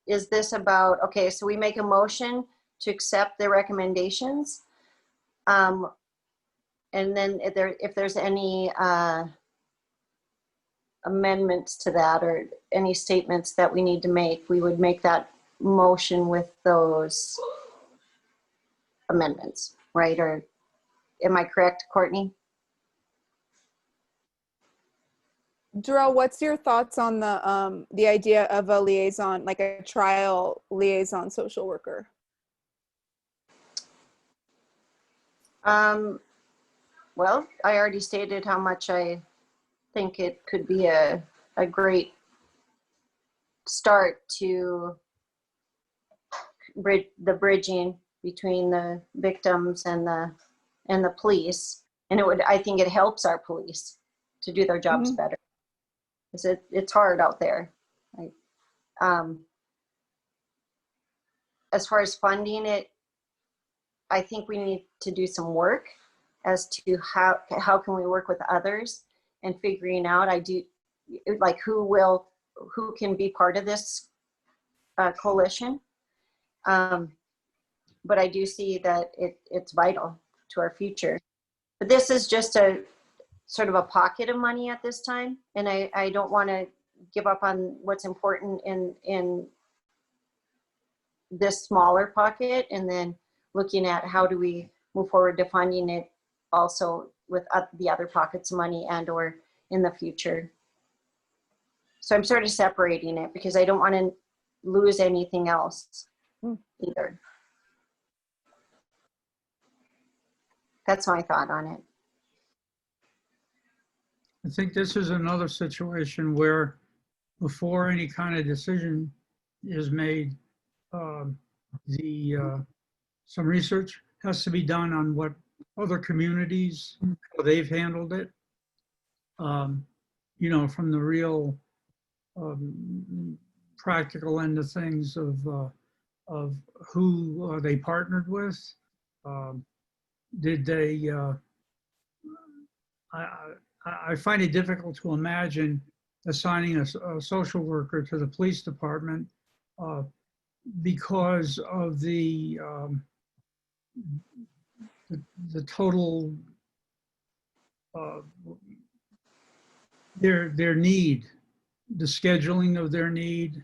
is this about, okay, so we make a motion to accept the recommendations. And then if there's any amendments to that or any statements that we need to make, we would make that motion with those amendments, right? Or am I correct, Courtney? Darrell, what's your thoughts on the idea of a liaison, like a trial liaison social worker? Well, I already stated how much I think it could be a great start to the bridging between the victims and the police. And I think it helps our police to do their jobs better. Because it's hard out there. Right? As far as funding it, I think we need to do some work as to how can we work with others and figuring out, like who can be part of this coalition. But I do see that it's vital to our future. But this is just a sort of a pocket of money at this time. And I don't want to give up on what's important in this smaller pocket, and then looking at how do we move forward to funding it also with the other pockets of money and or in the future. So I'm sort of separating it because I don't want to lose anything else either. That's my thought on it. I think this is another situation where before any kind of decision is made, some research has to be done on what other communities, how they've handled it. From the real practical end of things of who they partnered with. Did they, I find it difficult to imagine assigning a social worker to the police department because of the total, their need, the scheduling of their need,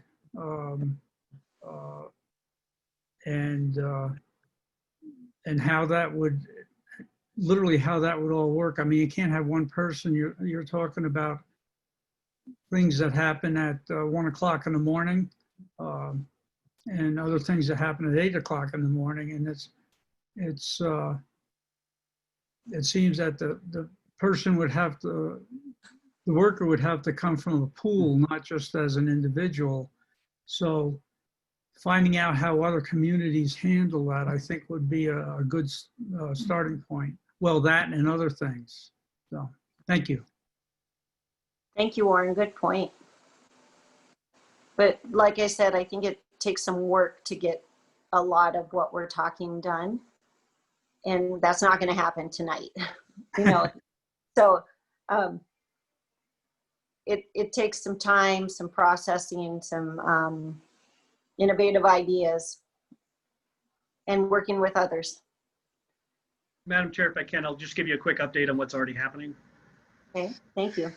and how that would, literally how that would all work. I mean, you can't have one person. You're talking about things that happen at 1 o'clock in the morning, and other things that happen at 8 o'clock in the morning. And it seems that the person would have to, the worker would have to come from a pool, not just as an individual. So finding out how other communities handle that, I think would be a good starting point. Well, that and other things. So, thank you. Thank you, Warren. Good point. But like I said, I think it takes some work to get a lot of what we're talking done. And that's not going to happen tonight, you know. So it takes some time, some processing, some innovative ideas, and working with others. Madam Chair, if I can, I'll just give you a quick update on what's already happening. Okay, thank you.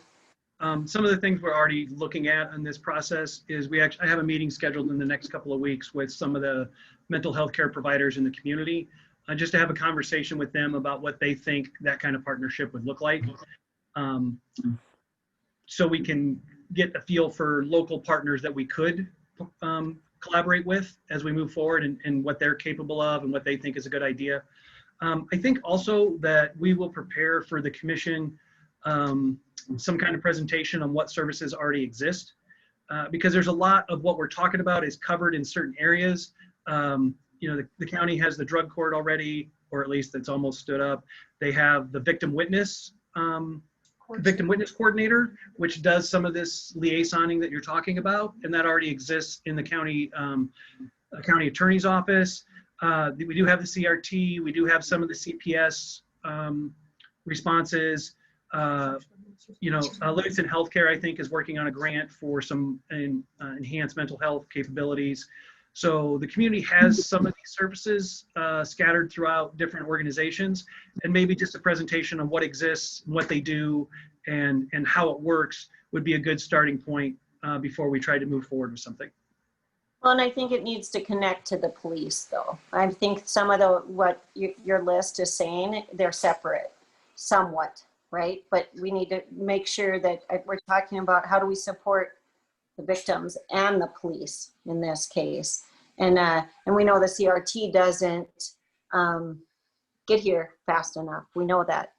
Some of the things we're already looking at in this process is I have a meeting scheduled in the next couple of weeks with some of the mental health care providers in the community, just to have a conversation with them about what they think that kind of partnership would look like. So we can get a feel for local partners that we could collaborate with as we move forward, and what they're capable of and what they think is a good idea. I think also that we will prepare for the commission some kind of presentation on what services already exist, because there's a lot of what we're talking about is covered in certain areas. You know, the county has the drug court already, or at least it's almost stood up. They have the victim witness coordinator, which does some of this liaisoning that you're talking about, and that already exists in the county county attorney's office. We do have the CRT. We do have some of the CPS responses. You know, Livingston Healthcare, I think, is working on a grant for some enhanced mental health capabilities. So the community has some of these services scattered throughout different organizations, and maybe just a presentation on what exists, what they do, and how it works would be a good starting point before we try to move forward with something. Well, and I think it needs to connect to the police, though. I think some of what your list is saying, they're separate somewhat, right? But we need to make sure that we're talking about how do we support the victims and the police in this case. And we know the CRT doesn't get here fast enough. We know that.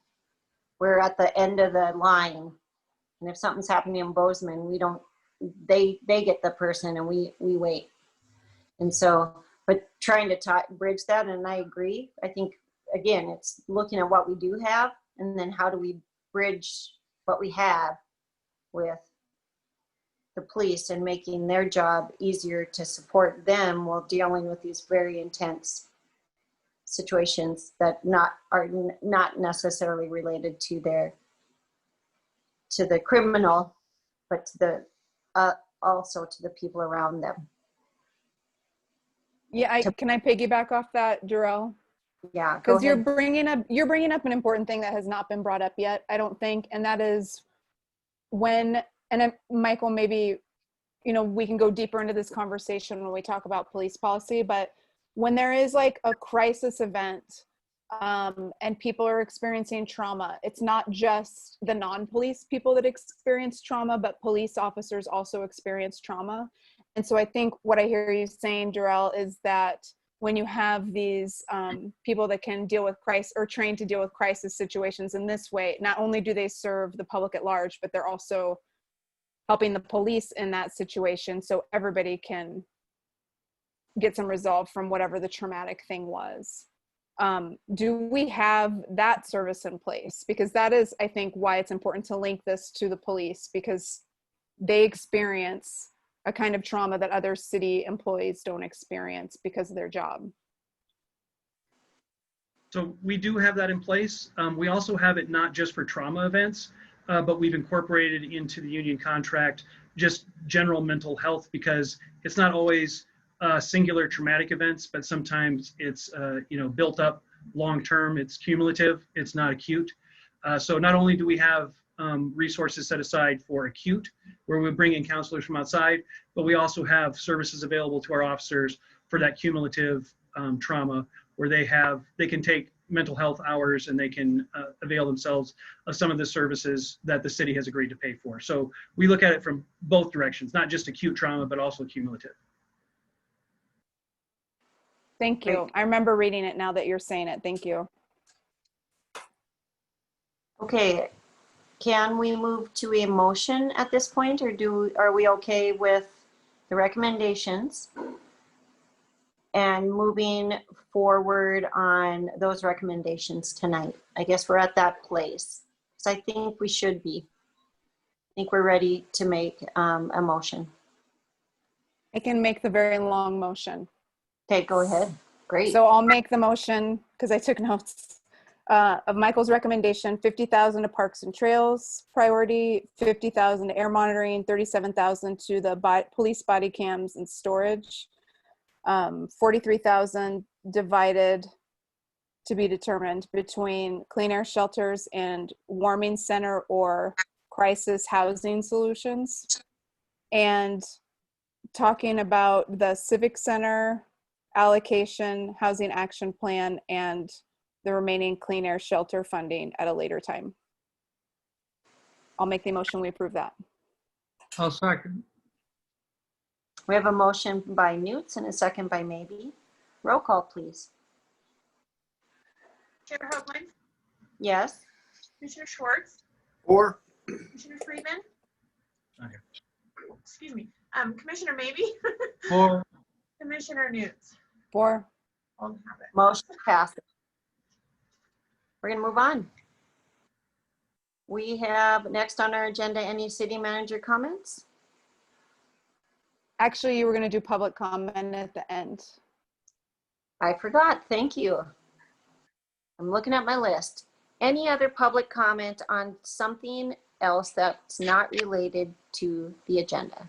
We're at the end of the line. And if something's happening in Bozeman, they get the person and we wait. And so, but trying to bridge that, and I agree. I think, again, it's looking at what we do have, and then how do we bridge what we have with the police and making their job easier to support them while dealing with these very intense situations that are not necessarily related to the criminal, but to the also to the people around them. Yeah, can I piggyback off that, Jarrell? Yeah, because you're bringing up an important thing that has not been brought up yet, I don't think, and that is Michael, maybe, you know, we can go deeper into this conversation when we talk about police policy, but when there is like a crisis event and people are experiencing trauma, it's not just the non-police people that experience trauma, but police officers also experience trauma. And so I think what I hear you saying, Jarrell, is that when you have these people that can deal with crisis or trained to deal with crisis situations in this way, not only do they serve the public at large, but they're also helping the police in that situation so everybody can get some resolve from whatever the traumatic thing was. Do we have that service in place? Because that is, I think, why it's important to link this to the police, because they experience a kind of trauma that other city employees don't experience because of their job. So we do have that in place. We also have it not just for trauma events, but we've incorporated into the union contract just general mental health, because it's not always singular traumatic events, but sometimes it's built up long term. It's cumulative. It's not acute. So not only do we have resources set aside for acute, where we bring in counselors from outside, but we also have services available to our officers for that cumulative trauma, where they can take mental health hours and they can avail themselves of some of the services that the city has agreed to pay for. So we look at it from both directions, not just acute trauma, but also cumulative. Thank you. I remember reading it now that you're saying it. Thank you. Okay, can we move to a motion at this point, or are we okay with the recommendations and moving forward on those recommendations tonight. I guess we're at that place. So I think we should be. I think we're ready to make a motion. I can make the very long motion. Okay, go ahead. Great. So I'll make the motion because I took notes of Michael's recommendation: 50,000 to Parks and Trails priority, 50,000 to air monitoring, 37,000 to the police body cams and storage, 43,000 divided to be determined between clean air shelters and warming center or crisis housing solutions, and talking about the civic center allocation, housing action plan, and the remaining clean air shelter funding at a later time. I'll make the motion, we approve that. I'll second. We have a motion by Newts and a second by Maybe. Roll call, please. Chair Hoagland, Yes. Commissioner Schwartz, Or Commissioner Friedman. Okay. Excuse me. Commissioner Maybe, Four. Commissioner Newts. 4. All have it. Motion passes. We're going to move on. We have next on our agenda, any city manager comments? Actually, you were going to do public comment at the end. I forgot. Thank you. I'm looking at my list. Any other public comment on something else that's not related to the agenda?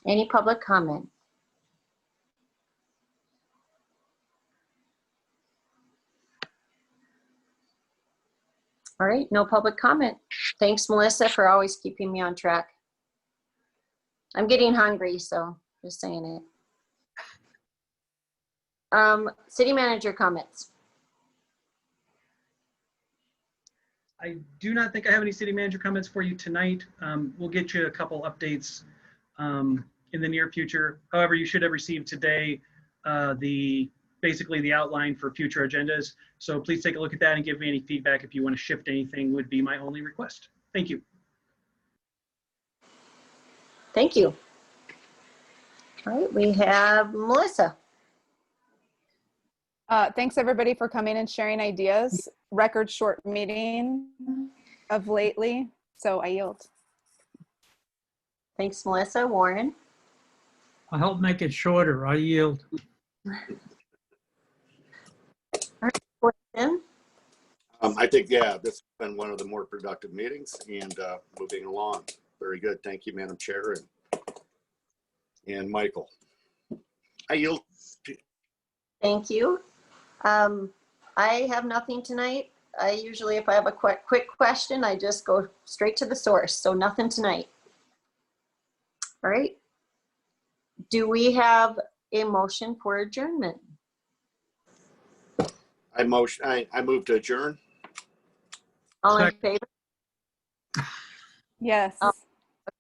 Any public comment? All right, no public comment. Thanks, Melissa, for always keeping me on track. I'm getting hungry, so just saying it. City manager comments. I do not think I have any city manager comments for you tonight. We'll get you a couple updates in the near future. However, you should have received today basically the outline for future agendas. So please take a look at that and give me any feedback if you want to shift anything, would be my only request. Thank you. Thank you. All right, we have Melissa. Thanks everybody for coming and sharing ideas. Record short meeting of lately, so I yield. Thanks, Melissa. Warren. I'll help make it shorter. I yield. Tim? I think, yeah, this has been one of the more productive meetings and moving along. Very good. Thank you, Madam Chair and Michael. I yield. Thank you. I have nothing tonight. I usually, if I have a quick question, I just go straight to the source. So nothing tonight. All right. Do we have a motion for adjournment? I move to adjourn. All in favor? Yes. Oh.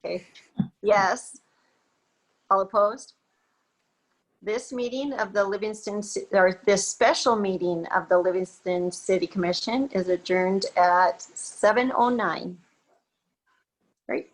Okay. Yes. All opposed? This meeting of the Livingston, or this special meeting of the Livingston City Commission is adjourned at 7:09. Great.